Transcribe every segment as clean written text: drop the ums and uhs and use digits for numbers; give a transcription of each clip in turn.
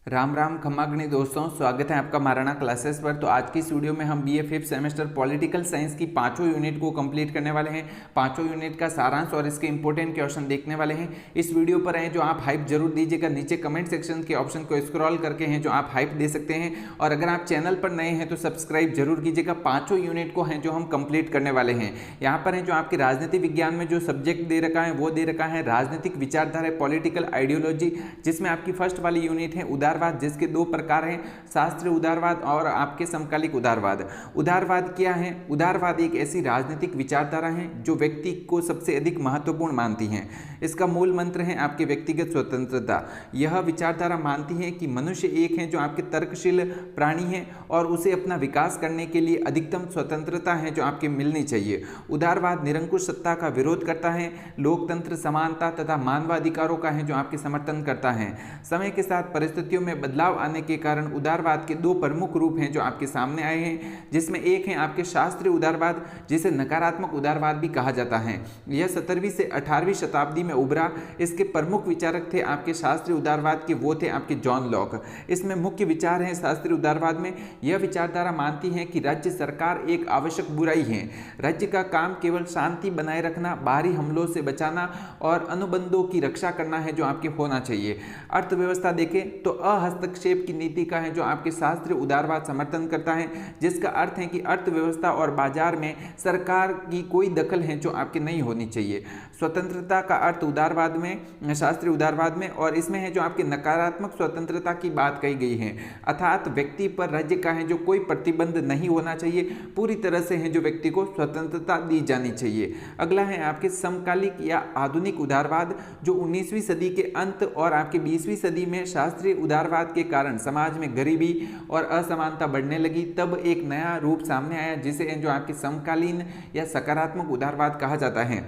राम राम खम्मागणी दोस्तों, स्वागत है आपका महाराणा क्लासेस पर। तो आज की इस वीडियो में हम BA fifth semester political science की पांचों यूनिट को कंप्लीट करने वाले हैं। पांचों यूनिट का सारांश और इसके इंपॉर्टेंट क्वेश्चन देखने वाले हैं। इस वीडियो पर हैं जो आप हाइप जरूर दीजिएगा, नीचे कमेंट सेक्शन के ऑप्शन को स्क्रॉल करके हैं जो आप हाइप दे सकते हैं। और अगर आप चैनल पर नए हैं तो सब्सक्राइब जरूर कीजिएगा। पांचों यूनिट को हैं जो हम कंप्लीट करने वाले हैं। यहाँ पर है जो आपके राजनीति विज्ञान में जो सब्जेक्ट दे रखा है वो दे रखा है राजनीतिक विचारधारा, पॉलिटिकल आइडियोलॉजी, जिसमें आपकी फर्स्ट वाली यूनिट है उदारवाद, जिसके दो प्रकार हैं, शास्त्रीय उदारवाद और आपके समकालिक उदारवाद। उदारवाद क्या है? उदारवाद एक ऐसी राजनीतिक विचारधारा है जो व्यक्ति को सबसे अधिक महत्वपूर्ण मानती है। इसका मूल मंत्र है आपके व्यक्तिगत स्वतंत्रता। यह विचारधारा मानती है कि मनुष्य एक है जो आपके तर्कशील प्राणी है और उसे अपना विकास करने के लिए अधिकतम स्वतंत्रता है जो आपके मिलनी चाहिए। उदारवाद निरंकुश सत्ता का विरोध करता है, लोकतंत्र, समानता तथा मानवाधिकारों का है जो आपके समर्थन करता है। समय के साथ परिस्थितियों में बदलाव आने के कारण उदारवाद के दो प्रमुख रूप हैं जो आपके सामने आए हैं, जिसमें एक है आपके शास्त्रीय उदारवाद, जिसे नकारात्मक उदारवाद भी कहा जाता है। यह 17वीं से 18वीं शताब्दी में उभरा। इसके प्रमुख विचारक थे आपके शास्त्रीय उदारवाद के, वो थे आपके जॉन लॉक। इसमें मुख्य विचार है शास्त्रीय उदारवाद में, यह विचारधारा मानती है कि राज्य सरकार एक आवश्यक बुराई है। राज्य का काम केवल शांति बनाए रखना, बाहरी हमलों से बचाना और अनुबंधों की रक्षा करना है जो आपके होना चाहिए। अर्थव्यवस्था देखें तो हस्तक्षेप की नीति का है जो आपके शास्त्रीय उदारवाद समर्थन करता है, जिसका अर्थ है कि अर्थव्यवस्था और बाजार में सरकार की कोई दखल है जो आपके नहीं होनी चाहिए। स्वतंत्रता का अर्थ उदारवाद में, शास्त्रीय उदारवाद में, और इसमें है जो आपके नकारात्मक स्वतंत्रता की बात कही गई है, अर्थात व्यक्ति पर राज्य का है जो कोई प्रतिबंध नहीं होना चाहिए, पूरी तरह से है जो व्यक्ति को स्वतंत्रता दी जानी चाहिए। अगला है आपके समकालिक या आधुनिक उदारवाद, जो 19वीं सदी के अंत और आपके 20वीं सदी में शास्त्रीय उदारवाद के कारण समाज में गरीबी और असमानता बढ़ने लगी। तब एक नया रूप सामने आया जिसे जो आपके समकालीन या सकारात्मक उदारवाद कहा जाता है।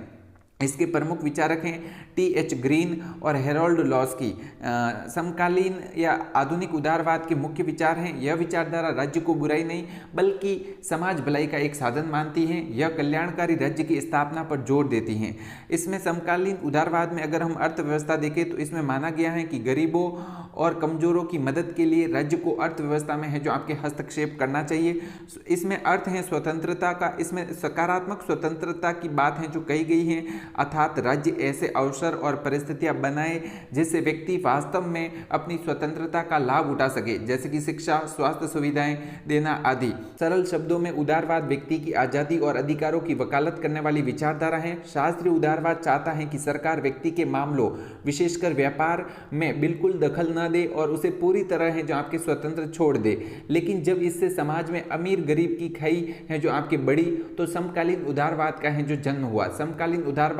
इसके प्रमुख विचारक हैं टी.एच. ग्रीन और हेरोल्ड लॉस्की। समकालीन या आधुनिक उदारवाद के मुख्य विचार हैं, यह विचारधारा राज्य को बुराई नहीं बल्कि समाज भलाई का एक साधन मानती है। यह कल्याणकारी राज्य की स्थापना पर जोर देती हैं। इसमें समकालीन उदारवाद में अगर हम अर्थव्यवस्था देखें तो इसमें माना गया है कि गरीबों और कमजोरों की मदद के लिए राज्य को अर्थव्यवस्था में है जो आपके हस्तक्षेप करना चाहिए। इसमें अर्थ है स्वतंत्रता का, इसमें सकारात्मक स्वतंत्रता की बात है जो कही गई है, अर्थात राज्य ऐसे अवसर और परिस्थितियां बनाए जिससे व्यक्ति वास्तव में अपनी स्वतंत्रता का लाभ उठा सके, जैसे कि शिक्षा, स्वास्थ्य सुविधाएं देना आदि। सरल शब्दों में उदारवाद व्यक्ति की आजादी और अधिकारों की वकालत करने वाली विचारधारा है। शास्त्रीय उदारवाद चाहता है कि सरकार व्यक्ति के मामलों, विशेषकर व्यापार में बिल्कुल दखल न दे और उसे पूरी तरह है जो आपके स्वतंत्र छोड़ दे। लेकिन जब इससे समाज में अमीर गरीब की खाई है जो आपकी बड़ी, तो समकालीन उदारवाद का है जो जन्म हुआ। समकालीन उदारवाद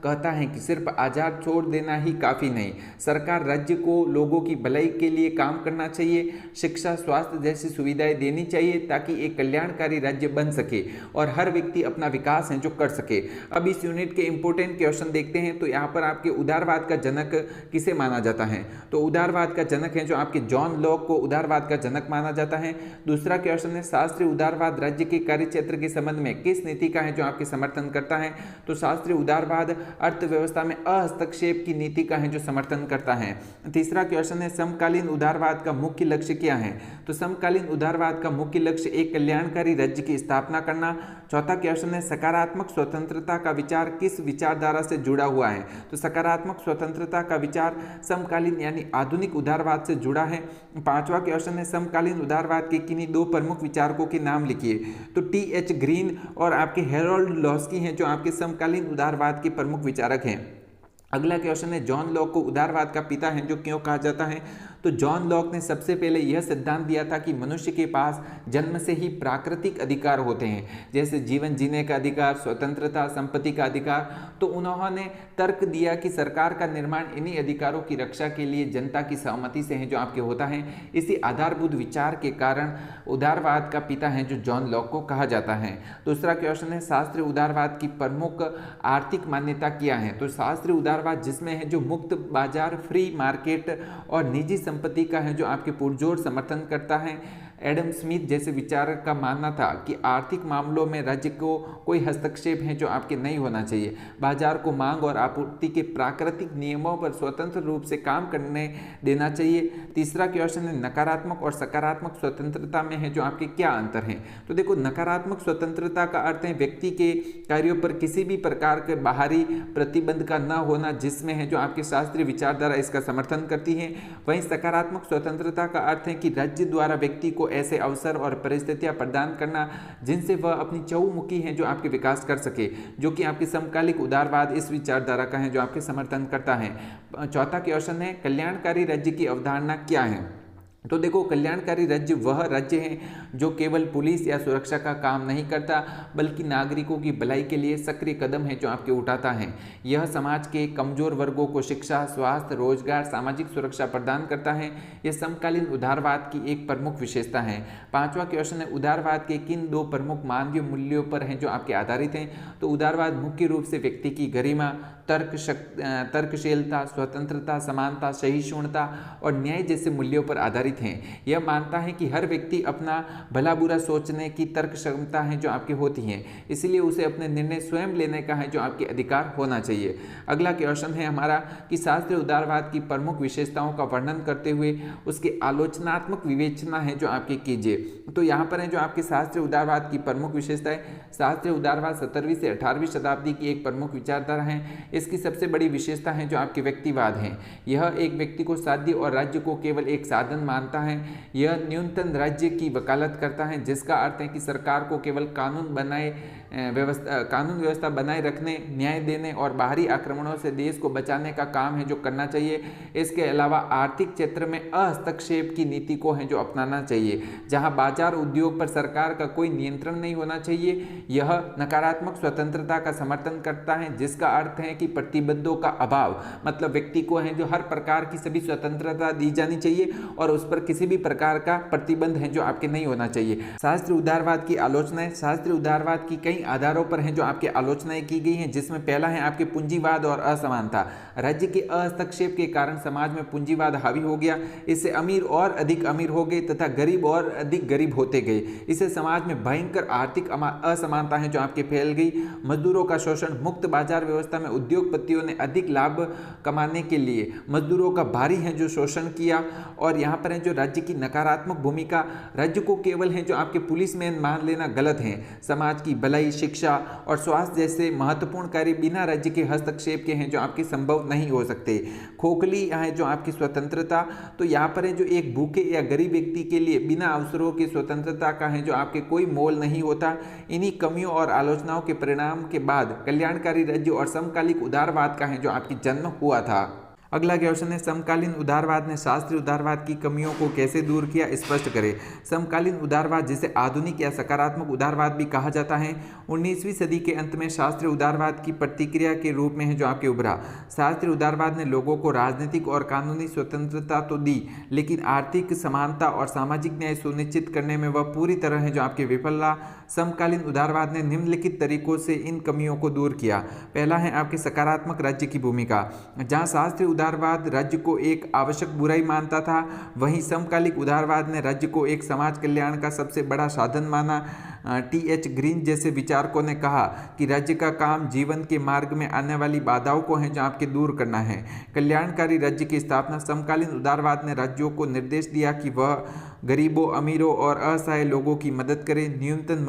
कहता है कि सिर्फ आजाद छोड़ देना ही काफी नहीं, सरकार राज्य को लोगों की भलाई के लिए काम करना चाहिए, शिक्षा, स्वास्थ्य जैसी सुविधाएं देनी चाहिए ताकि एक कल्याणकारी राज्य बन सके और हर व्यक्ति अपना विकास है जो कर सके। अब इस यूनिट के इंपॉर्टेंट क्वेश्चन देखते हैं। तो यहाँ पर आपके उदारवाद का जनक किसे माना जाता है? तो उदारवाद का जनक है जो आपके जॉन लॉक को उदारवाद का जनक माना जाता है। दूसरा क्वेश्चन है शास्त्रीय उदारवाद राज्य के कार्यक्षेत्र के संबंध में किस नीति का है जो आपके समर्थन करता है? तो शास्त्रीय उदारवाद अर्थव्यवस्था में हस्तक्षेप की नीति का है जो समर्थन करता है। तीसरा क्वेश्चन है समकालीन उदारवाद का मुख्य लक्ष्य क्या है? तो समकालीन उदारवाद का मुख्य लक्ष्य एक कल्याणकारी राज्य की स्थापना करना। चौथा क्वेश्चन है सकारात्मक स्वतंत्रता का विचार किस विचारधारा से जुड़ा हुआ है? तो सकारात्मक स्वतंत्रता का विचार समकालीन यानी आधुनिक उदारवाद से जुड़ा है। पांचवा क्वेश्चन है समकालीन उदारवाद के किन्हीं दो प्रमुख विचारकों के नाम लिखिए। तो टी.एच. ग्रीन और आपके हेरोल्ड लॉस्की हैं जो आपके समकालीन उदारवाद के प्रमुख विचारक हैं। अगला क्वेश्चन है जॉन लॉक को उदारवाद का पिता है जो क्यों कहा जाता है? तो जॉन लॉक ने सबसे पहले यह सिद्धांत दिया था कि मनुष्य के पास जन्म से ही प्राकृतिक अधिकार होते हैं, जैसे जीवन जीने का अधिकार, स्वतंत्रता, संपत्ति का अधिकार। तो उन्होंने तर्क दिया कि सरकार का निर्माण इन्हीं अधिकारों की रक्षा के लिए जनता की सहमति से है जो आपके होता है। इसी आधारभूत विचार के कारण उदारवाद का पिता है जो जॉन लॉक को कहा जाता है। दूसरा क्वेश्चन है शास्त्रीय उदारवाद की प्रमुख आर्थिक मान्यता क्या है? तो शास्त्रीय उदारवाद जिसमें है जो मुक्त बाजार, फ्री मार्केट और निजी संपत्ति का है जो आपके पुरजोर समर्थन करता है। एडम स्मिथ जैसे विचारक का मानना था कि आर्थिक मामलों में राज्य को कोई हस्तक्षेप है जो आपके नहीं होना चाहिए। बाजार को मांग और आपूर्ति के प्राकृतिक नियमों पर स्वतंत्र रूप से काम करने देना चाहिए। तीसरा क्वेश्चन है नकारात्मक और सकारात्मक स्वतंत्रता में है जो आपके क्या अंतर हैं। तो देखो, नकारात्मक स्वतंत्रता का अर्थ है व्यक्ति के कार्यों पर किसी भी प्रकार के बाहरी प्रतिबंध का न होना, जिसमें है जो आपके शास्त्रीय विचारधारा इसका समर्थन करती है। वहीं सकारात्मक स्वतंत्रता का अर्थ है कि राज्य द्वारा व्यक्ति को ऐसे अवसर और परिस्थितियां प्रदान करना जिनसे वह अपनी चहुमुखी है जो आपके विकास कर सके, जो कि आपके समकालिक उदारवाद इस विचारधारा का है जो आपके समर्थन करता है। चौथा क्वेश्चन है कल्याणकारी राज्य की अवधारणा क्या है। तो देखो, कल्याणकारी राज्य वह राज्य है जो केवल पुलिस या सुरक्षा का काम नहीं करता, बल्कि नागरिकों की भलाई के लिए सक्रिय कदम है जो आपके उठाता है। यह समाज के कमजोर वर्गों को शिक्षा, स्वास्थ्य, रोजगार, सामाजिक सुरक्षा प्रदान करता है। यह समकालीन उदारवाद की एक प्रमुख विशेषता है। पांचवा क्वेश्चन है उदारवाद के किन दो प्रमुख मानवीय मूल्यों पर हैं जो आपके आधारित हैं। तो उदारवाद मुख्य रूप से व्यक्ति की गरिमा, तर्कशीलता, स्वतंत्रता, समानता, सहिष्णुता और न्याय जैसे मूल्यों पर आधारित हैं। यह मानता है कि हर व्यक्ति अपना भला बुरा सोचने की तर्क क्षमता है जो आपकी होती है, इसलिए उसे अपने निर्णय स्वयं लेने का है जो आपके अधिकार होना चाहिए। अगला क्वेश्चन है हमारा कि शास्त्रीय उदारवाद की प्रमुख विशेषताओं का वर्णन करते हुए उसके आलोचनात्मक विवेचना है जो आपकी कीजिए। तो यहाँ पर है जो आपके शास्त्रीय उदारवाद की प्रमुख विशेषता है। शास्त्रीय उदारवाद 17वीं से 18वीं शताब्दी की एक प्रमुख विचारधारा है। इसकी सबसे बड़ी विशेषता है जो आपके व्यक्तिवाद है। यह एक व्यक्ति को साध्य और राज्य को केवल एक साधन मानता है। यह न्यूनतम राज्य की वकालत करता है, जिसका अर्थ है कि सरकार को केवल कानून व्यवस्था बनाए रखने, न्याय देने और बाहरी आक्रमणों से देश को बचाने का काम है जो करना चाहिए। इसके अलावा आर्थिक क्षेत्र में हस्तक्षेप की नीति को है जो अपनाना चाहिए, जहां बाजार उद्योग पर सरकार का कोई नियंत्रण नहीं होना चाहिए। यह नकारात्मक स्वतंत्रता का समर्थन करता है, जिसका अर्थ है कि प्रतिबंधों का अभाव, मतलब व्यक्ति को है जो हर प्रकार की सभी स्वतंत्रता दी जानी चाहिए और उस पर किसी भी प्रकार का प्रतिबंध है जो आपके नहीं होना चाहिए। शास्त्रीय उदारवाद की आलोचनाएं। शास्त्रीय उदारवाद की कई आधारों पर हैं जो आपकी आलोचनाएं की गई हैं, जिसमें पहला है आपके पूंजीवाद और असमानता। राज्य के हस्तक्षेप के कारण समाज में पूंजीवाद हावी हो गया। इससे अमीर और अधिक अमीर हो गए तथा गरीब और अधिक गरीब होते गए। इससे समाज में भयंकर आर्थिक असमानता है जो आपके फैल गई। मजदूरों का शोषण। मुक्त बाजार व्यवस्था में उद्योगपतियों ने अधिक लाभ कमाने के लिए मजदूरों का भारी है जो शोषण किया। और यहाँ पर है जो राज्य की नकारात्मक भूमिका। राज्य को केवल है जो आपके पुलिस मैन मान लेना गलत है। समाज की भलाई, शिक्षा और स्वास्थ्य जैसे महत्वपूर्ण कार्य बिना राज्य के हस्तक्षेप के हैं जो आपके संभव नहीं हो सकते। खोखली है जो आपकी स्वतंत्रता। तो यहाँ पर है जो एक भूखे या गरीब व्यक्ति के लिए बिना अवसरों की स्वतंत्रता का है जो आपके कोई मोल नहीं होता। इन्हीं कमियों और आलोचनाओं के परिणाम के बाद कल्याणकारी राज्य और समकालिक उदारवाद का है जो आपकी जन्म हुआ था। अगला क्वेश्चन है समकालीन उदारवाद ने शास्त्रीय उदारवाद की कमियों को कैसे दूर किया, स्पष्ट करें। समकालीन उदारवाद, जिसे आधुनिक या सकारात्मक उदारवाद भी कहा जाता है, 19वीं सदी के अंत में शास्त्रीय उदारवाद की प्रतिक्रिया के रूप में है जो आपके उभरा। शास्त्रीय उदारवाद ने लोगों को राजनीतिक और कानूनी स्वतंत्रता तो दी, लेकिन आर्थिक समानता और सामाजिक न्याय सुनिश्चित करने में वह पूरी तरह है जो आपके विफल रहा। समकालीन उदारवाद ने निम्नलिखित तरीकों से इन कमियों को दूर किया। पहला है आपके सकारात्मक राज्य की भूमिका। जहाँ शास्त्रीय उदारवाद राज्य को एक आवश्यक बुराई मानता था, वहीं समकालिक उदारवाद ने राज्य को एक समाज कल्याण का सबसे बड़ा साधन माना। टी.एच. ग्रीन जैसे विचारकों ने कहा कि राज्य का काम जीवन के मार्ग में आने वाली बाधाओं को है जो आपके दूर करना है। कल्याणकारी राज्य की स्थापना। समकालीन उदारवाद ने राज्यों को निर्देश दिया कि वह गरीबों, अमीरों और असहाय लोगों की मदद करे, न्यूनतम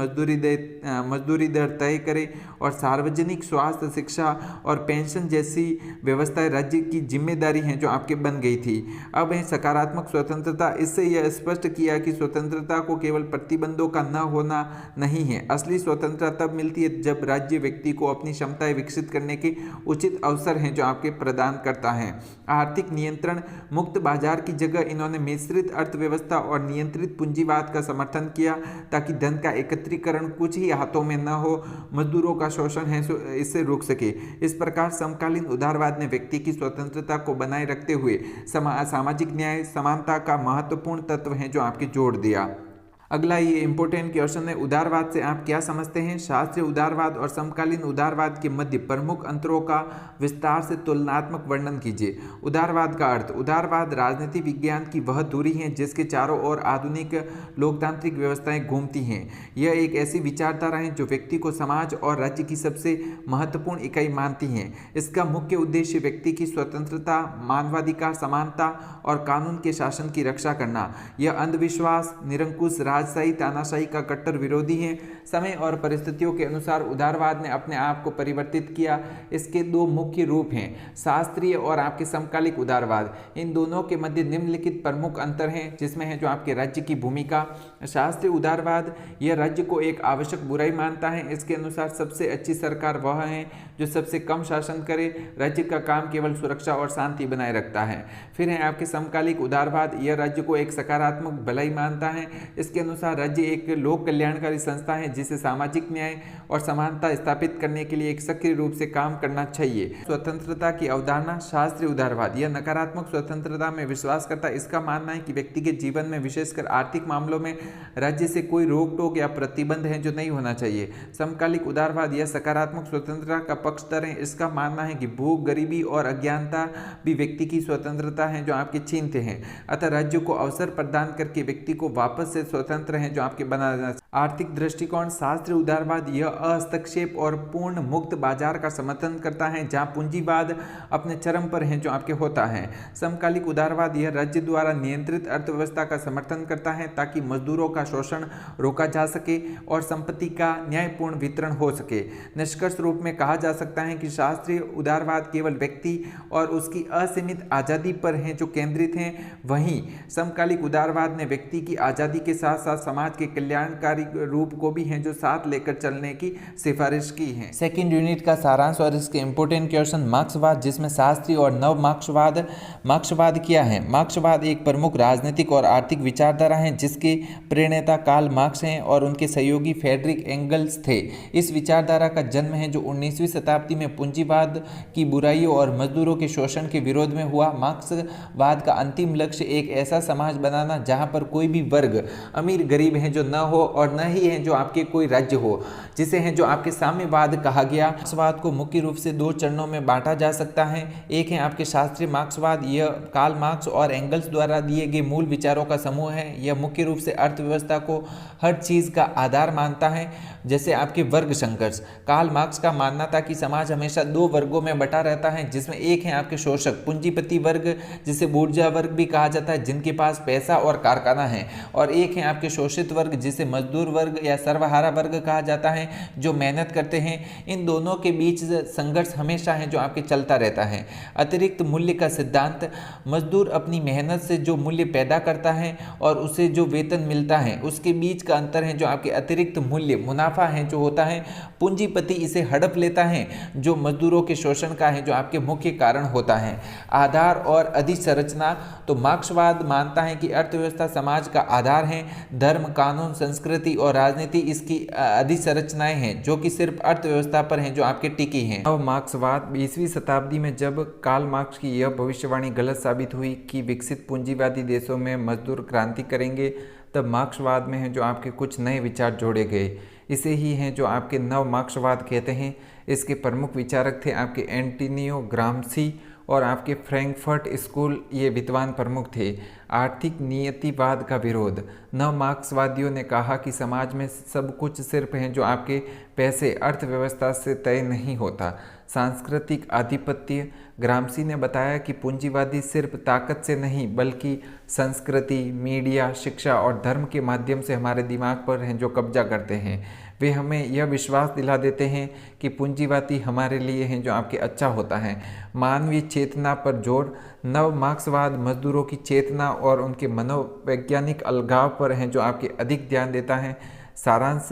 मजदूरी दर तय करे और सार्वजनिक स्वास्थ्य, शिक्षा और पेंशन जैसी व्यवस्थाएं राज्य की जिम्मेदारी हैं जो आपके बन गई थी। अब है सकारात्मक स्वतंत्रता। इससे यह स्पष्ट किया कि स्वतंत्रता को केवल प्रतिबंधों का न होना नहीं है। असली स्वतंत्रता तब मिलती है जब राज्य व्यक्ति को अपनी क्षमताएं विकसित करने के उचित अवसर हैं जो आपके प्रदान करता है। आर्थिक नियंत्रण। मुक्त बाजार की जगह इन्होंने मिश्रित अर्थव्यवस्था और नियंत्रित पूंजीवाद का समर्थन किया ताकि धन का एकत्रीकरण कुछ ही हाथों में न हो, मजदूरों का शोषण है इससे रोक सके। इस प्रकार समकालीन उदारवाद ने व्यक्ति की स्वतंत्रता को बनाए रखते हुए सामाजिक न्याय, समानता का महत्वपूर्ण तत्व है जो आपके जोड़ दिया। अगला ये इंपॉर्टेंट क्वेश्चन है, उदारवाद से आप क्या समझते हैं? शास्त्रीय उदारवाद और समकालीन उदारवाद के मध्य प्रमुख अंतरों का विस्तार से तुलनात्मक वर्णन कीजिए। उदारवाद का अर्थ, उदारवाद राजनीति विज्ञान की वह धुरी है जिसके चारों ओर आधुनिक लोकतांत्रिक व्यवस्थाएं घूमती हैं। यह एक ऐसी विचारधारा है जो व्यक्ति को समाज और राज्य की सबसे महत्वपूर्ण इकाई मानती है। इसका मुख्य उद्देश्य व्यक्ति की स्वतंत्रता, मानवाधिकार, समानता और कानून के शासन की रक्षा करना। यह अंधविश्वास, निरंकुश राजशाही, तानाशाही का कट्टर विरोधी है। समय और परिस्थितियों के अनुसार उदारवाद ने अपने आप को परिवर्तित किया। इसके दो मुख्य रूप हैं, शास्त्रीय और आपके समकालिक उदारवाद। इन दोनों के मध्य निम्नलिखित प्रमुख अंतर हैं, जिसमें है जो आपके राज्य की भूमिका। शास्त्रीय उदारवाद यह राज्य को एक आवश्यक बुराई मानता है। इसके अनुसार सबसे अच्छी सरकार वह है जो सबसे कम शासन करे। राज्य का काम केवल सुरक्षा और शांति बनाए रखता है। फिर है आपके समकालिक उदारवाद, यह राज्य को एक सकारात्मक भलाई मानता है। इसके अनुसार राज्य एक लोक कल्याणकारी संस्था है जिसे सामाजिक न्याय और समानता स्थापित करने के लिए एक सक्रिय रूप से काम करना चाहिए। स्वतंत्रता की अवधारणा, शास्त्रीय उदारवाद यह नकारात्मक स्वतंत्रता में विश्वास करता है। इसका मानना है कि व्यक्ति के जीवन में, विशेषकर आर्थिक मामलों में, राज्य से कोई रोक टोक या प्रतिबंध है जो नहीं होना चाहिए। समकालिक उदारवाद यह सकारात्मक स्वतंत्रता का पक्षधर है। इसका मानना है कि भूख, गरीबी और अज्ञानता भी व्यक्ति की स्वतंत्रता है जो आपके छीनते हैं। अतः राज्य को अवसर प्रदान करके व्यक्ति को वापस से स्वतंत्र है जो आपके बनाना। आर्थिक दृष्टिकोण, शास्त्रीय उदारवाद यह हस्तक्षेप और पूर्ण मुक्त बाजार का समर्थन करता है जहां पूंजीवाद अपने चरम पर है जो आपके होता है। समकालिक उदारवाद यह राज्य द्वारा नियंत्रित अर्थव्यवस्था का समर्थन करता है ताकि मजदूरों का शोषण रोका जा सके और संपत्ति का न्यायपूर्ण वितरण हो सके। निष्कर्ष रूप में कहा जा सकता है कि शास्त्रीय उदारवाद केवल व्यक्ति और उसकी असीमित आज़ादी पर है जो केंद्रित हैं, वहीं समकालिक उदारवाद ने व्यक्ति की आज़ादी के साथ साथ समाज के कल्याणकारी रूप को भी है जो साथ लेकर चलने की सिफारिश की है। सेकंड यूनिट का सारांश और इसके इंपोर्टेंट क्वेश्चन, मार्क्सवाद जिसमें शास्त्रीय और नव मार्क्सवाद। मार्क्सवाद क्या है? मार्क्सवाद एक प्रमुख राजनीतिक और आर्थिक विचारधारा है जिसके प्रणेता कार्ल मार्क्स हैं और उनके सहयोगी फ्रेडरिक एंगल्स थे। इस विचारधारा का जन्म है जो 19वीं शताब्दी में पूंजीवाद की बुराइयों और मजदूरों के शोषण के विरोध में हुआ। मार्क्सवाद का अंतिम लक्ष्य एक ऐसा समाज बनाना जहां पर कोई भी वर्ग अमीर गरीब है जो न हो और न ही है जो आपके कोई राज्य हो, जिसे है जो आपके साम्यवाद कहा गया। मार्क्सवाद को मुख्य रूप से दो चरणों में बांटा जा सकता है। एक है आपके शास्त्रीय मार्क्सवाद, यह कार्ल मार्क्स और एंगल्स द्वारा दिए गए मूल विचारों का समूह है। यह मुख्य रूप से अर्थव्यवस्था को हर चीज़ का आधार मानता है, जैसे आपके वर्ग संघर्ष। कार्ल मार्क्स का मानना था कि समाज हमेशा दो वर्गों में बटा रहता है, जिसमें एक है आपके शोषक पूंजीपति वर्ग, जिसे बूर्जा वर्ग भी कहा जाता है, जिनके पास पैसा और कारखाना है, और एक है आपके शोषित वर्ग जिसे मजदूर वर्ग या सर्वहारा वर्ग कहा जाता है, जो मेहनत करते हैं। इन दोनों के बीच संघर्ष हमेशा है जो आपके चलता रहता है। अतिरिक्त मूल्य का सिद्धांत, मजदूर अपनी मेहनत से जो मूल्य पैदा करता है और उसे जो वेतन मिलता है उसके बीच का अंतर है जो आपके अतिरिक्त मूल्य, मुनाफा है जो होता है। पूंजीपति इसे हड़प लेता है जो मजदूरों के शोषण का है जो आपके मुख्य कारण होता है। आधार और अधिसंरचना, तो मार्क्सवाद मानता है कि अर्थव्यवस्था समाज का आधार है। धर्म, कानून, संस्कृति और राजनीति इसकी अधिसंरचनाएं हैं जो कि सिर्फ अर्थव्यवस्था पर हैं जो आपके टिकी हैं। अब मार्क्सवाद 20वीं शताब्दी में जब कार्ल मार्क्स की यह भविष्यवाणी गलत साबित हुई कि विकसित पूंजीवादी देशों में मजदूर क्रांति करेंगे, तब मार्क्सवाद में है जो आपके कुछ नए विचार जोड़े गए। इसे ही हैं जो आपके नव मार्क्सवाद कहते हैं। इसके प्रमुख विचारक थे आपके एंटोनियो ग्राम्सी और आपके फ्रैंकफर्ट स्कूल, ये विद्वान प्रमुख थे। आर्थिक नियतिवाद का विरोध, नव मार्क्सवादियों ने कहा कि समाज में सब कुछ सिर्फ है जो आपके पैसे, अर्थव्यवस्था से तय नहीं होता। सांस्कृतिक आधिपत्य, ग्राम्सी ने बताया कि पूंजीवादी सिर्फ ताकत से नहीं बल्कि संस्कृति, मीडिया, शिक्षा और धर्म के माध्यम से हमारे दिमाग पर हैं जो कब्जा करते हैं। वे हमें यह विश्वास दिला देते हैं कि पूंजीवादी हमारे लिए हैं जो आपके अच्छा होता है। मानवीय चेतना पर जोर, नव मार्क्सवाद मजदूरों की चेतना और उनके मनोवैज्ञानिक अलगाव पर हैं जो आपके अधिक ध्यान देता है। सारांश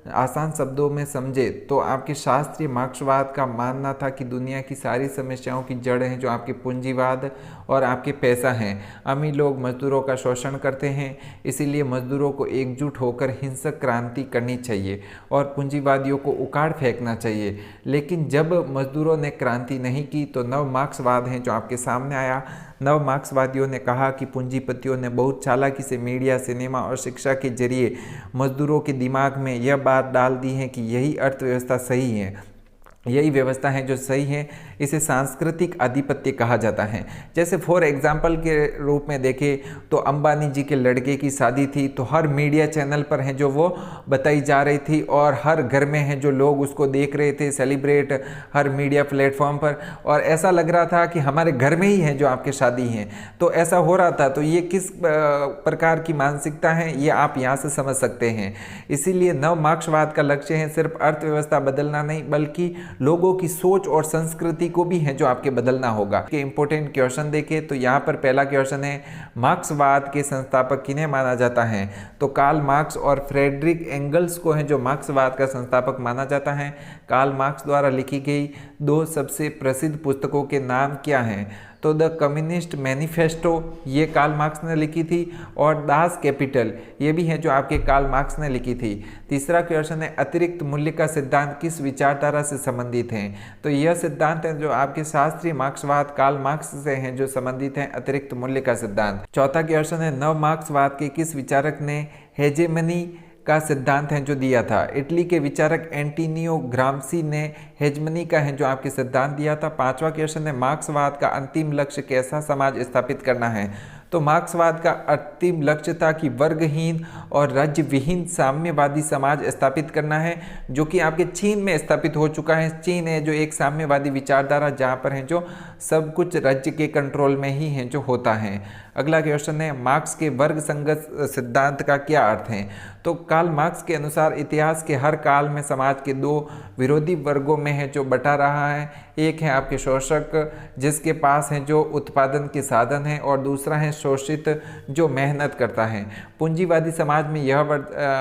आसान शब्दों में समझे तो आपके शास्त्रीय मार्क्सवाद का मानना था कि दुनिया की सारी समस्याओं की जड़ है जो आपके पूंजीवाद और आपके पैसा हैं। अमीर लोग मजदूरों का शोषण करते हैं, इसीलिए मजदूरों को एकजुट होकर हिंसक क्रांति करनी चाहिए और पूंजीवादियों को उखाड़ फेंकना चाहिए। लेकिन जब मजदूरों ने क्रांति नहीं की तो नव मार्क्सवाद है जो आपके सामने आया। नव मार्क्सवादियों ने कहा कि पूंजीपतियों ने बहुत चालाकी से मीडिया, सिनेमा और शिक्षा के जरिए मजदूरों के दिमाग में यह बात डाल दी है कि यही अर्थव्यवस्था सही है, यही व्यवस्था है जो सही है। इसे सांस्कृतिक आधिपत्य कहा जाता है। जैसे फॉर एग्जाम्पल के रूप में देखें तो अंबानी जी के लड़के की शादी थी, तो हर मीडिया चैनल पर है जो वो बताई जा रही थी और हर घर में है जो लोग उसको देख रहे थे सेलिब्रेट, हर मीडिया प्लेटफॉर्म पर, और ऐसा लग रहा था कि हमारे घर में ही है जो आपके शादी है। तो ऐसा हो रहा था। तो ये किस प्रकार की मानसिकता है ये आप यहाँ से समझ सकते हैं। इसीलिए नव मार्क्सवाद का लक्ष्य है सिर्फ अर्थव्यवस्था बदलना नहीं, बल्कि लोगों की सोच और संस्कृति को भी है जो आपके बदलना होगा। के इंपॉर्टेंट क्वेश्चन देखें तो यहाँ पर पहला क्वेश्चन है, मार्क्सवाद के संस्थापक किन्हें माना जाता है? तो कार्ल मार्क्स और फ्रेडरिक एंगल्स को है जो मार्क्सवाद का संस्थापक माना जाता है। कार्ल मार्क्स द्वारा लिखी गई 2 सबसे प्रसिद्ध पुस्तकों के नाम क्या हैं? तो द कम्युनिस्ट मैनिफेस्टो ये कार्ल मार्क्स ने लिखी थी, और दास कैपिटल ये भी है जो आपके कार्ल मार्क्स ने लिखी थी। तीसरा क्वेश्चन है, अतिरिक्त मूल्य का सिद्धांत किस विचारधारा से संबंधित है? तो यह सिद्धांत है जो आपके शास्त्रीय मार्क्सवाद कार्ल मार्क्स से हैं जो संबंधित हैं, अतिरिक्त मूल्य का सिद्धांत। चौथा क्वेश्चन है, नव मार्क्सवाद के किस विचारक ने हेजेमनी का सिद्धांत है जो दिया था? इटली के विचारक एंटोनियो ग्राम्सी ने हेजमनी का है जो आपके सिद्धांत दिया था। पांचवा क्वेश्चन है, मार्क्सवाद का अंतिम लक्ष्य कैसा समाज स्थापित करना है? तो मार्क्सवाद का अंतिम लक्ष्य था कि वर्गहीन और राज्य विहीन साम्यवादी समाज स्थापित करना है, जो कि आपके चीन में स्थापित हो चुका है। चीन है जो एक साम्यवादी विचारधारा जहाँ पर है जो सब कुछ राज्य के कंट्रोल में ही है जो होता है। अगला क्वेश्चन है, मार्क्स के वर्ग संगत सिद्धांत का क्या अर्थ है? तो कार्ल मार्क्स के अनुसार इतिहास के हर काल में समाज के 2 विरोधी वर्गों में है जो बटा रहा है। एक है आपके शोषक जिसके पास है जो उत्पादन के साधन है, और दूसरा है शोषित जो मेहनत करता है। पूंजीवादी समाज में यह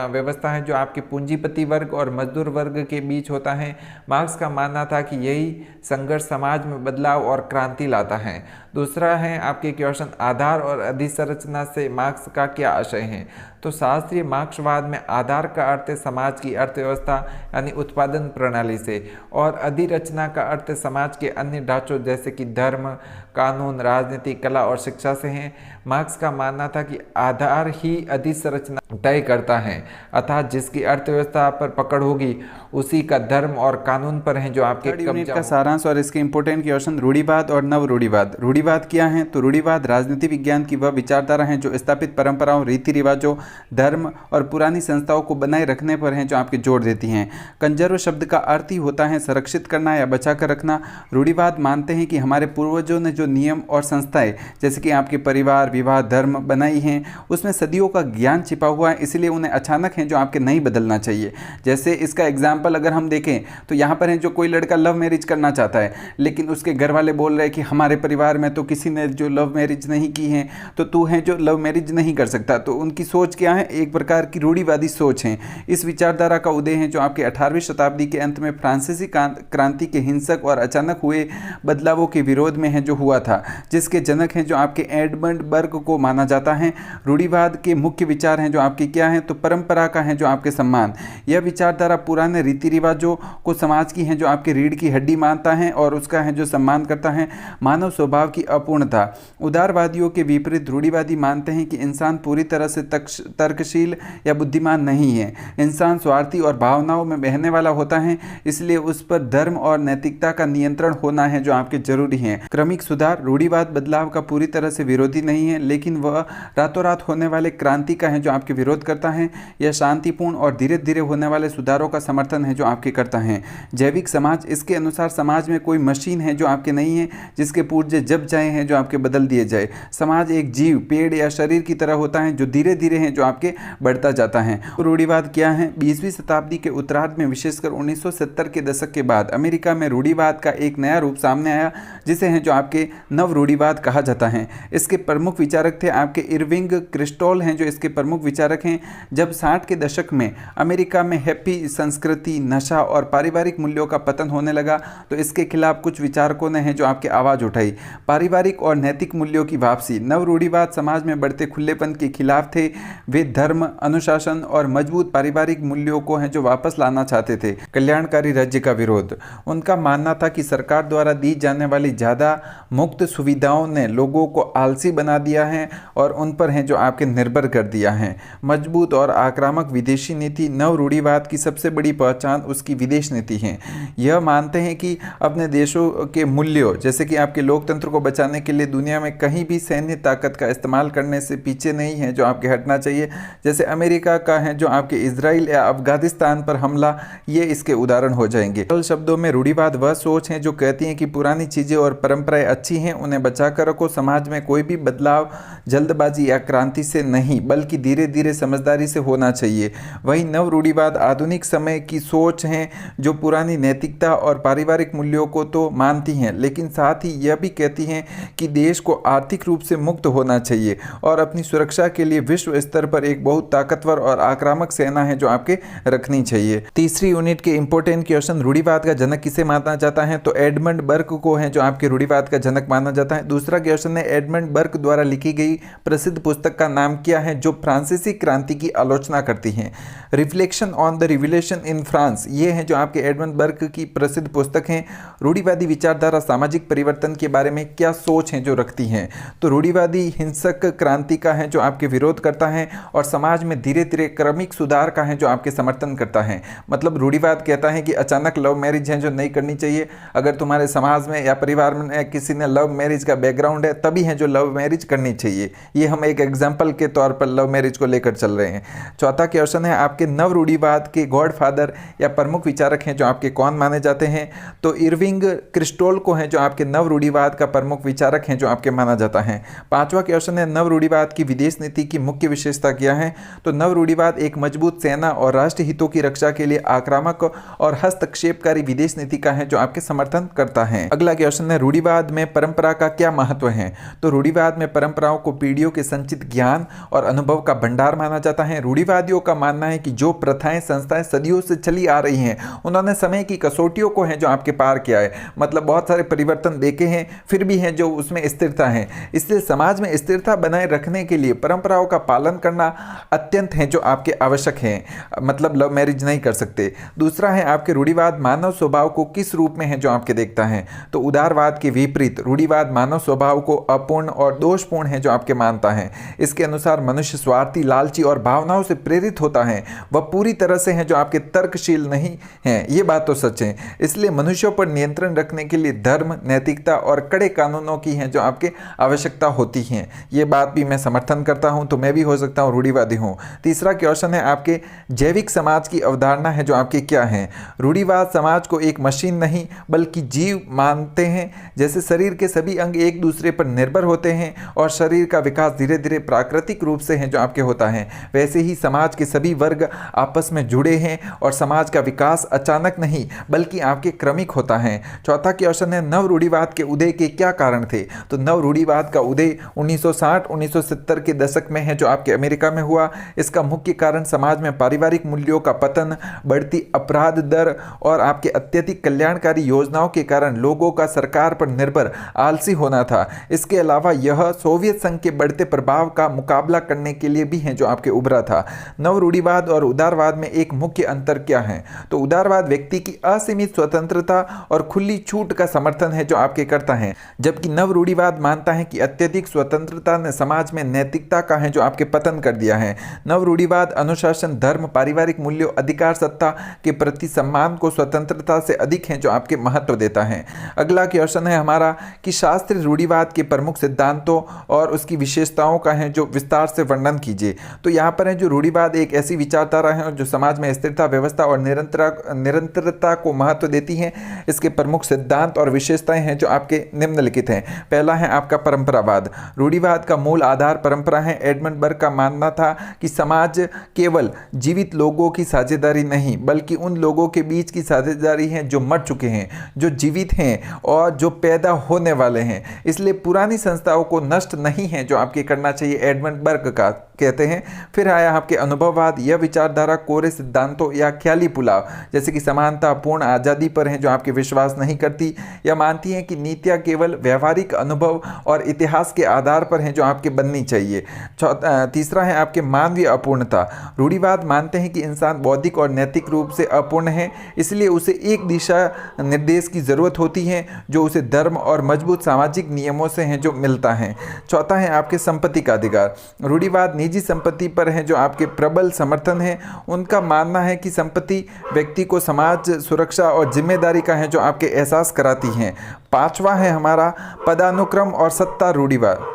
व्यवस्था है जो आपके पूंजीपति वर्ग और मजदूर वर्ग के बीच होता है। मार्क्स का मानना था कि यही संघर्ष समाज में बदलाव और क्रांति लाता है। दूसरा है आपके क्वेश्चन, आधार और अधिसंरचना से मार्क्स का क्या आशय है? तो शास्त्रीय मार्क्सवाद में आधार का अर्थ है समाज की अर्थव्यवस्था यानी उत्पादन प्रणाली से, और अधिरचना का अर्थ समाज के अन्य ढांचों जैसे कि धर्म, कानून, राजनीति, कला और शिक्षा से है। मार्क्स का मानना था कि आधार ही अधिसंरचना तय करता है, अर्थात जिसकी अर्थव्यवस्था पर पकड़ होगी उसी का धर्म और कानून पर है जो आपके यूनिट का सारांश और इसके इंपॉर्टेंट क्वेश्चन, रूढ़िवाद और नव रूढ़िवाद। रूढ़िवाद क्या है? तो रूढ़िवाद राजनीति विज्ञान की वह विचारधारा है जो स्थापित परंपराओं, रीति रिवाजों, धर्म और पुरानी संस्थाओं को बनाए रखने पर है जो आपके जोर देती हैं। कंजर्व शब्द का अर्थ ही होता है संरक्षित करना या बचा कर रखना। रूढ़िवाद मानते हैं कि हमारे पूर्वजों ने जो नियम और संस्थाएं जैसे कि आपके परिवार, विवाह, धर्म बनाई हैं उसमें सदियों का ज्ञान छिपा हुआ है, इसलिए उन्हें अचानक है जो आपके नहीं बदलना चाहिए। जैसे इसका एग्जाम्पल अगर हम देखें तो यहाँ पर है जो कोई लड़का लव मैरिज करना चाहता है, लेकिन उसके घर वाले बोल रहे हैं कि हमारे परिवार में तो किसी ने जो लव मैरिज नहीं की है, तो तू है जो लव मैरिज नहीं कर सकता। तो उनकी सोच क्या है? एक प्रकार की रूढ़िवादी सोच है। इस विचारधारा का उदय है जो आपके 18वीं शताब्दी के अंत में फ्रांसीसी क्रांति के हिंसक और अचानक हुए बदलावों के विरोध में है जो हुआ था, जिसके जनक हैं जो आपके एडमंड बर्ग को माना जाता है। रूढ़िवाद के मुख्य विचार हैं जो आपके क्या हैं? तो परंपरा का है जो आपके सम्मान। यह विचारधारा पुराने रीति रिवाजों को समाज की है जो आपके रीढ़ की हड्डी मानता है और उसका है जो सम्मान करता है। मानव स्वभाव की अपूर्णता। उदारवादियों के विपरीत रूढ़िवादी मानते हैं कि इंसान पूरी तरह से तर्कशील या बुद्धिमान नहीं है। इंसान स्वार्थी और भावनाओं में बहने वाला होता है, इसलिए उस पर धर्म और नैतिकता का नियंत्रण होना है जो आपके जरूरी है। क्रमिक सुधार। रूढ़िवाद बदलाव का पूरी तरह से विरोधी नहीं है, लेकिन वह रातों रात होने वाले क्रांति का है जो आपके विरोध करता है। यह शांतिपूर्ण और धीरे धीरे होने वाले सुधारों का समर्थन है जो आपके करता है। जैविक समाज। इसके अनुसार समाज में कोई मशीन है जो आपके नहीं है जिसके पुर्जे जब चाहे हैं जो आपके बदल दिए जाए। समाज एक जीव, पेड़ या शरीर की तरह होता है जो धीरे धीरे है जो आपके बढ़ता जाता है। रूढ़िवाद क्या है? 20वीं शताब्दी के उत्तरार्ध में विशेषकर 1970 के दशक के बाद अमेरिका में रूढ़िवाद का एक नया रूप सामने आया जिसे है जो आपके नव रूढ़िवाद कहा जाता है। इसके प्रमुख विचारक थे आपके इरविंग क्रिस्टोल हैं जो इसके प्रमुख विचारक हैं। जब 60 के दशक में अमेरिका में हैप्पी संस्कृति, नशा और पारिवारिक मूल्यों का पतन होने लगा तो इसके खिलाफ कुछ विचारकों ने है जो आपकी आवाज़ उठाई। पारिवारिक और नैतिक मूल्यों की वापसी। नव रूढ़िवाद समाज में बढ़ते खुलेपन के खिलाफ थे। वे धर्म, अनुशासन और मजबूत पारिवारिक मूल्यों को हैं जो वापस लाना चाहते थे। कल्याणकारी राज्य का विरोध। उनका मानना था कि सरकार द्वारा दी जाने वाली ज़्यादा मुक्त सुविधाओं ने लोगों को आलसी बना दिया है और उन पर हैं जो आपके निर्भर कर दिया है। मजबूत और आक्रामक विदेशी नीति। नव रूढ़िवाद की सबसे बड़ी पहचान उसकी विदेश नीति है। यह मानते हैं कि अपने देशों के मूल्यों जैसे कि आपके लोकतंत्र को बचाने के लिए दुनिया में कहीं भी सैन्य ताकत का इस्तेमाल करने से पीछे नहीं है जो आपके हटना चाहिए। जैसे अमेरिका का है जो आपके इजराइल या अफगानिस्तान पर हमला, ये इसके उदाहरण हो जाएंगे। सरल शब्दों में रूढ़िवाद वह सोच है जो कहती है कि पुरानी चीज़ें और परंपराएं अच्छी हैं, उन्हें बचा कर रखो। समाज में कोई भी बदलाव जल्दबाजी या क्रांति से नहीं बल्कि धीरे धीरे समझदारी से होना चाहिए। वही नव रूढ़िवाद आधुनिक समय की सोच है जो पुरानी नैतिकता और पारिवारिक मूल्यों को तो मानती हैं लेकिन साथ ही यह भी कहती हैं कि देश को आर्थिक रूप से मुक्त होना चाहिए और अपनी सुरक्षा के लिए विश्व स्तर पर एक बहुत ताकतवर और आक्रामक सेना है जो आपके रखनी चाहिए। तीसरी यूनिट के इंपॉर्टेंट क्वेश्चन, रूढ़िवाद का जनक किसे माना जाता है? तो एडमंड बर्क को है जो आपके रूढ़िवाद का जनक माना जाता है। दूसरा क्वेश्चन है, एडमंड बर्क द्वारा लिखी गई प्रसिद्ध पुस्तक का नाम क्या है जो फ्रांसीसी क्रांति की आलोचना करती है? Reflection on the revolution in France, ये है जो आपके एडमंड बर्क की प्रसिद्ध पुस्तक है। रूढ़िवादी विचारधारा सामाजिक परिवर्तन के बारे में क्या सोच है जो रखती है? तो रूढ़िवादी हिंसक क्रांति का है जो आपके विरोध करता है और समाज में धीरे धीरे क्रमिक सुधार का है जो आपके समर्थन करता है। मतलब रूढ़िवाद कहता है कि अचानक लव मैरिज है जो नहीं करनी चाहिए। अगर तुम्हारे समाज में या परिवार में किसी ने लव मैरिज का बैकग्राउंड है तभी है जो लव मैरिज करनी चाहिए। ये हम एक एग्जाम्पल के तौर पर लव मैरिज को लेकर चल रहे हैं। चौथा क्वेश्चन है, आपके नव रूढ़िवाद के गॉडफादर या प्रमुख विचारक हैं जो आपके कौन माने जाते हैं? तो इरविंग क्रिस्टोल को है जो आपके नव रूढ़िवाद का प्रमुख विचारक हैं जो आपके माना जाता है। पांचवा क्वेश्चन है, नव रूढ़िवाद की विदेश नीति की मुख्य विशेषता क्या है? तो नव रूढ़िवाद एक मजबूत सेना और राष्ट्र हितों की रक्षा के लिए आक्रामक और हस्तक्षेपकारी विदेश नीति का है जो आपके समर्थन करता है। अगला क्वेश्चन है, रूढ़िवाद में परंपरा का क्या महत्व है? तो रूढ़िवाद में परंपराओं को पीढ़ियों के संचित ज्ञान और अनुभव का भंडार माना जाता है। रूढ़िवादियों का मानना है कि जो प्रथाएं संस्थाएं सदियों से चली आ रही हैं उन्होंने समय की कसौटियों को है जो आपके पार किया है। मतलब बहुत सारे परिवर्तन देखे हैं फिर भी हैं जो उसमें स्थिरता है। इसलिए समाज में स्थिरता बनाए रखने के लिए परंपराओं का पालन करना अत्यंत है जो आपके आवश्यक है। मतलब लव मैरिज नहीं कर सकते। दूसरा है आपके रूढ़िवाद मानव स्वभाव को किस रूप में है जो आपके देखता है? तो उदारवाद के विपरीत रूढ़िवाद मानव स्वभाव को अपूर्ण और दोषपूर्ण है जो आपके मानता है। इसके अनुसार मनुष्य स्वार्थी, लालची और भावनाओं से प्रेरित होता है। वह पूरी तरह से है जो आपके तर्कशील नहीं है। ये बात तो सच है। इसलिए मनुष्यों पर नियंत्रण रखने के लिए धर्म, नैतिकता और कड़े कानूनों की है जो आपके आवश्यकता होती है। ये बात भी मैं समर्थन करता हूं, तो मैं भी हो सकता हूं रूढ़िवादी हूं। तीसरा क्वेश्चन है, आपके जैविक समाज की अवधारणा है जो आपके क्या है? रूढ़िवाद समाज को एक मशीन नहीं बल्कि जीव मानते हैं। जैसे शरीर के सभी अंग एक दूसरे पर निर्भर होते हैं और शरीर का विकास धीरे धीरे प्राकृतिक रूप से है जो आपके होता है, वैसे ही समाज के सभी वर्ग आपस में जुड़े हैं और समाज का विकास अचानक नहीं बल्कि आपके क्रमिक होता है। चौथा क्वेश्चन है, नव रूढ़िवाद के उदय के क्या कारण थे? तो नव रूढ़िवाद का उदय 1960-1970 के दशक में है जो आपके अमेरिका में हुआ। इसका मुख्य कारण समाज में पारिवारिक मूल्यों का पतन, बढ़ती अपराध दर और आपके अत्यधिक कल्याणकारी योजनाओं के कारण लोगों का सरकार पर निर्भर आलसी होना था। इसके अलावा यह सोवियत संघ के बढ़ते प्रभाव का मुकाबला करने के लिए भी है जो आपके उभरा था। नव रूढ़िवाद और उदारवाद में एक मुख्य अंतर क्या है? तो उदारवाद व्यक्ति की असीमित स्वतंत्रता और खुली छूट का समर्थन है जो आपके करता है, जबकि नव रूढ़िवाद मानता है कि अत्यधिक स्वतंत्रता ने समाज में नैतिकता का है जो आपके पतन कर दिया है। नव रूढ़िवाद अनुशासन, धर्म, पारिवारिक मूल्यों, अधिकार, सत्ता के प्रति सम्मान को स्वतंत्रता से अधिक है जो आपके महत्व देता है। अगला क्वेश्चन है हमारा कि शास्त्रीय रूढ़िवाद के प्रमुख सिद्धांतों और उसकी विशेषताओं का है जो विस्तार से वर्णन कीजिए। तो यहाँ पर है जो रूढ़िवाद एक ऐसी विचारधारा है जो समाज में स्थिरता, व्यवस्था और निरंतरता को महत्व देती है। इसके प्रमुख सिद्धांत और विशेषताएं हैं जो आपके निम्नलिखित हैं। पहला है आपका परंपरावाद। रूढ़िवाद का मूल आधार परंपरा है। एडमंड बर्क का मानना था कि समाज केवल जीवित लोगों की साझेदारी नहीं बल्कि उन लोगों के बीच की साझेदारी है जो मर चुके हैं, जो जीवित हैं और जो पैदा होने वाले हैं। इसलिए पुरानी संस्थाओं को नष्ट नहीं है जो आपके करना चाहिए, एडमंड बर्क का कहते हैं। फिर आया आपके अनुभववाद। यह विचारधारा कोरे सिद्धांतों या ख्याली पुलाव जैसे कि समानता, पूर्ण आज़ादी पर है जो आपके विश्वास नहीं करती। यह मानती है कि नीतियाँ केवल व्यवहारिक अनुभव और इतिहास के आधार पर हैं जो आपके बननी चाहिए। तीसरा है आपके मानवीय अपूर्णता। रूढ़िवाद मानते हैं कि इंसान बौद्धिक और नैतिक रूप से अपूर्ण है, इसलिए उसे एक दिशा निर्देश की ज़रूरत होती है जो उसे धर्म और मजबूत सामाजिक नियमों से हैं जो मिलता है। चौथा है आपके संपत्ति का अधिकार। रूढ़िवाद निजी संपत्ति पर है जो आपके प्रबल समर्थन है। उनका मानना है कि संपत्ति व्यक्ति को समाज, सुरक्षा और जिम्मेदारी का है जो आपके एहसास कराती हैं। पांचवा है हमारा पदानुक्रम और सत्ता रूढ़िवाद।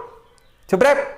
चुप रहे।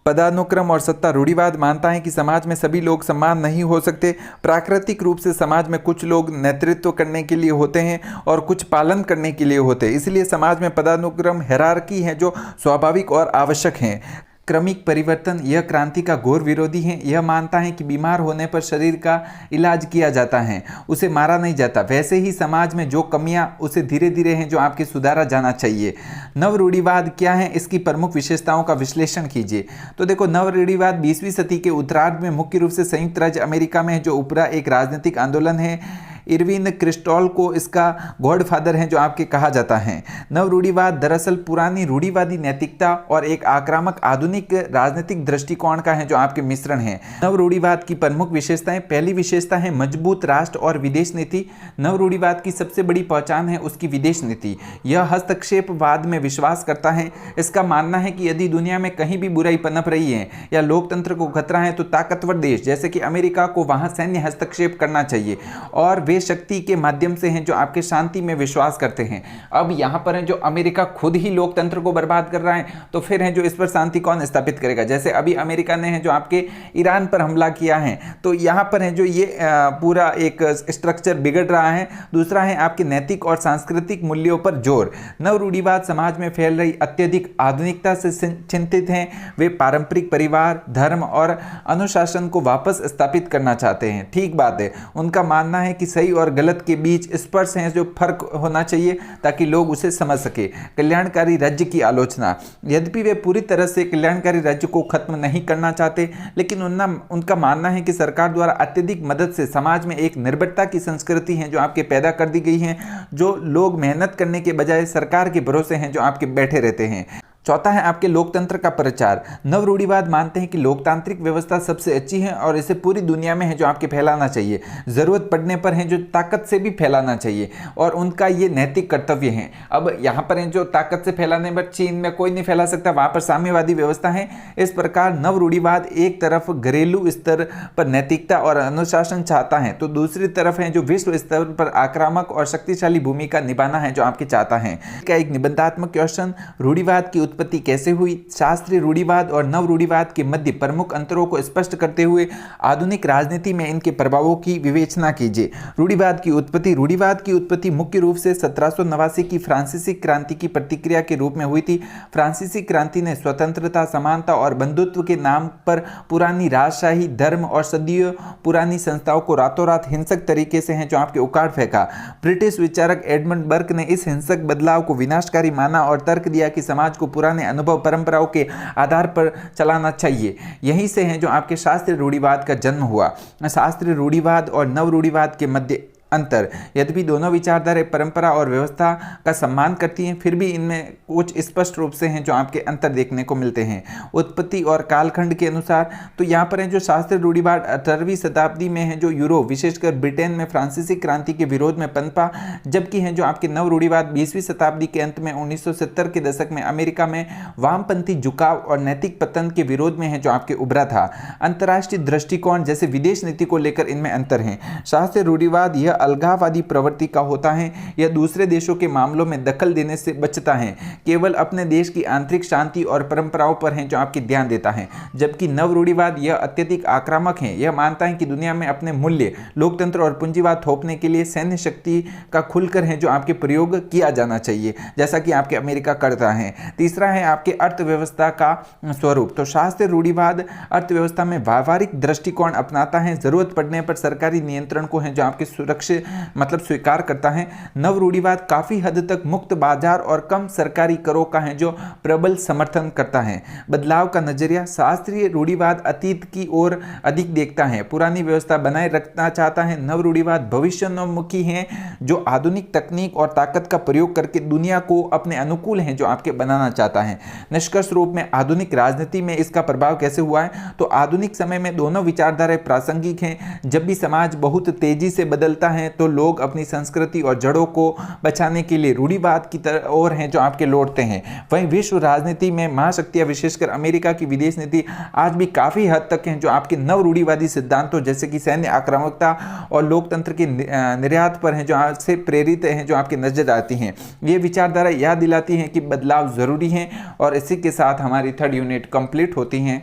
पदानुक्रम और सत्ता रूढ़िवाद मानता है कि समाज में सभी लोग समान नहीं हो सकते। प्राकृतिक रूप से समाज में कुछ लोग नेतृत्व करने के लिए होते हैं और कुछ पालन करने के लिए होते हैं, इसलिए समाज में पदानुक्रम हायरार्की है जो स्वाभाविक और आवश्यक हैं। क्रमिक परिवर्तन यह क्रांति का घोर विरोधी है। यह मानता है कि बीमार होने पर शरीर का इलाज किया जाता है, उसे मारा नहीं जाता। वैसे ही समाज में जो कमियां उसे धीरे धीरे हैं जो आपके सुधारा जाना चाहिए। नव रूढ़िवाद क्या है, इसकी प्रमुख विशेषताओं का विश्लेषण कीजिए। तो देखो, नव रूढ़िवाद 20वीं सदी के उत्तरार्ध में मुख्य रूप से संयुक्त राज्य अमेरिका में जो उपरा एक राजनीतिक आंदोलन है। इरविन क्रिस्टॉल को इसका गॉडफादर है जो आपके कहा जाता है। नव रूढ़िवाद दरअसल पुरानी रूढ़िवादी नैतिकता और एक आक्रामक आधुनिक राजनीतिक दृष्टिकोण का है जो आपके मिश्रण है। नव रूढ़िवाद की प्रमुख विशेषताएं, पहली विशेषता है मजबूत राष्ट्र और विदेश नीति। नव रूढ़िवाद की सबसे बड़ी पहचान है उसकी विदेश नीति। यह हस्तक्षेपवाद में विश्वास करता है। इसका मानना है कि यदि दुनिया में कहीं भी बुराई पनप रही है या लोकतंत्र को खतरा है तो ताकतवर देश जैसे कि अमेरिका को वहां सैन्य हस्तक्षेप करना चाहिए और वे शक्ति के माध्यम से हैं जो आपके शांति में विश्वास करते हैं। अब यहां पर है जो अमेरिका खुद ही लोकतंत्र को बर्बाद कर रहा है, तो फिर है जो इस पर शांति कौन स्थापित करेगा। जैसे अभी अमेरिका ने है जो आपके ईरान पर हमला किया है, तो यहां पर है जो ये पूरा एक स्ट्रक्चर बिगड़ रहा है। दूसरा है आपके नैतिक और सांस्कृतिक मूल्यों पर जोर। नव रूढ़िवाद समाज में फैल रही अत्यधिक आधुनिकता से चिंतित हैं। वे पारंपरिक परिवार, धर्म और अनुशासन को वापस स्थापित करना चाहते हैं। ठीक बात है, उनका मानना है कि सही और गलत के बीच स्पर्श है जो फर्क होना चाहिए ताकि लोग उसे समझ सके। कल्याणकारी राज्य की आलोचना। यद्यपि वे पूरी तरह से कल्याणकारी राज्य को खत्म नहीं करना चाहते, लेकिन उनका मानना है कि सरकार द्वारा अत्यधिक मदद से समाज में एक निर्भरता की संस्कृति है जो आपके पैदा कर दी गई है, जो लोग मेहनत करने के बजाय सरकार के भरोसे हैं जो आपके बैठे रहते हैं। चौथा है आपके लोकतंत्र का प्रचार। नव रूढ़िवाद मानते हैं कि लोकतांत्रिक व्यवस्था सबसे अच्छी है और इसे पूरी दुनिया में है जो आपके फैलाना चाहिए। जरूरत पड़ने पर है जो ताकत से भी फैलाना चाहिए और उनका ये नैतिक कर्तव्य है। अब यहाँ पर है जो ताकत से फैलाने पर चीन में कोई नहीं फैला सकता, वहाँ पर साम्यवादी व्यवस्था है। इस प्रकार नव रूढ़िवाद एक तरफ घरेलू स्तर पर नैतिकता और अनुशासन चाहता है, तो दूसरी तरफ है जो विश्व स्तर पर आक्रामक और शक्तिशाली भूमिका निभाना है जो आपके चाहता है। का एक निबंधात्मक क्वेश्चन, रूढ़िवाद की उत्पत्ति कैसे हुई। शास्त्रीय रूढ़िवाद और नव रूढ़िवाद के मध्य प्रमुख अंतरों को स्पष्ट करते हुए आधुनिक राजनीति में इनके प्रभावों की विवेचना कीजिए। रूढ़िवाद की उत्पत्ति मुख्य रूप से 1789 की फ्रांसीसी क्रांति की प्रतिक्रिया के रूप में हुई थी। फ्रांसीसी क्रांति ने स्वतंत्रता, समानता और बंधुत्व के नाम पर पुरानी राजशाही, धर्म और सदियों पुरानी संस्थाओं को रातों रात हिंसक तरीके से हैं जो आपके उखाड़ फेंका। ब्रिटिश विचारक एडमंड बर्क ने इस हिंसक बदलाव को विनाशकारी माना और तर्क दिया कि समाज को पुराने अनुभव परंपराओं के आधार पर चलाना चाहिए। यहीं से है जो आपके शास्त्रीय रूढ़िवाद का जन्म हुआ। शास्त्रीय रूढ़िवाद और नव रूढ़िवाद के मध्य अंतर, यद्यपि दोनों विचारधारा परंपरा और व्यवस्था का सम्मान करती हैं, फिर भी इनमें कुछ स्पष्ट रूप से हैं जो आपके अंतर देखने को मिलते हैं। उत्पत्ति और कालखंड के अनुसार तो यहाँ पर है जो शास्त्रीय रूढ़िवाद 18वीं शताब्दी में है जो यूरोप विशेषकर ब्रिटेन में फ्रांसीसी क्रांति के विरोध में पनपा, जबकि है जो आपके नव रूढ़िवाद 20वीं शताब्दी के अंत में 1970 के दशक में अमेरिका में वामपंथी झुकाव और नैतिक पतन के विरोध में है जो आपके उभरा था। अंतर्राष्ट्रीय दृष्टिकोण जैसे विदेश नीति को लेकर इनमें अंतर है। शास्त्रीय रूढ़िवाद यह अलगाववादी प्रवृत्ति का होता है। यह दूसरे देशों के मामलों में दखल देने से बचता है, केवल अपने देश की आंतरिक शांति और परंपराओं पर है जो आपकी ध्यान देता है। जबकि नव रूढ़िवाद यह अत्यधिक आक्रामक है। यह मानता है कि दुनिया में अपने मूल्य, लोकतंत्र और पूंजीवाद थोपने के लिए सैन्य शक्ति का खुलकर है जो आपके प्रयोग किया जाना चाहिए, जैसा कि आपके अमेरिका करता है। तीसरा है आपके अर्थव्यवस्था का स्वरूप। तो शास्त्रीय रूढ़िवाद अर्थव्यवस्था में व्यावहारिक दृष्टिकोण अपनाता है। जरूरत पड़ने पर सरकारी नियंत्रण को है जो आपके सुरक्षित मतलब स्वीकार करता है। नव रूढ़िवाद काफी हद तक मुक्त बाजार और कम सरकारी करों का है जो प्रबल समर्थन करता है। बदलाव का नजरिया, शास्त्रीय रूढ़िवाद अतीत की ओर अधिक देखता है, पुरानी व्यवस्था बनाए रखना चाहता है। नव रूढ़िवाद भविष्योन्मुखी है, जो आधुनिक तकनीक और ताकत का प्रयोग करके दुनिया को अपने अनुकूल है जो आपके बनाना चाहता है। निष्कर्ष रूप में आधुनिक राजनीति में इसका प्रभाव कैसे हुआ है, तो आधुनिक समय में दोनों विचारधाराएं प्रासंगिक हैं। जब भी समाज बहुत तेजी से बदलता है तो लोग अपनी संस्कृति और जड़ों को बचाने के लिए रूढ़िवाद की तरफ और हैं जो आपके लौटते हैं। वहीं विश्व राजनीति में महाशक्तियां, विशेषकर अमेरिका की विदेश नीति आज भी काफी हद तक हैं जो आपके नव रूढ़िवादी सिद्धांतों जैसे कि सैन्य आक्रामकता और लोकतंत्र के निर्यात पर हैं जो आज से प्रेरित हैं जो आपके नजर आती हैं। ये विचारधारा याद दिलाती हैं कि बदलाव जरूरी है। और इसी के साथ हमारी 3rd यूनिट कंप्लीट होती है।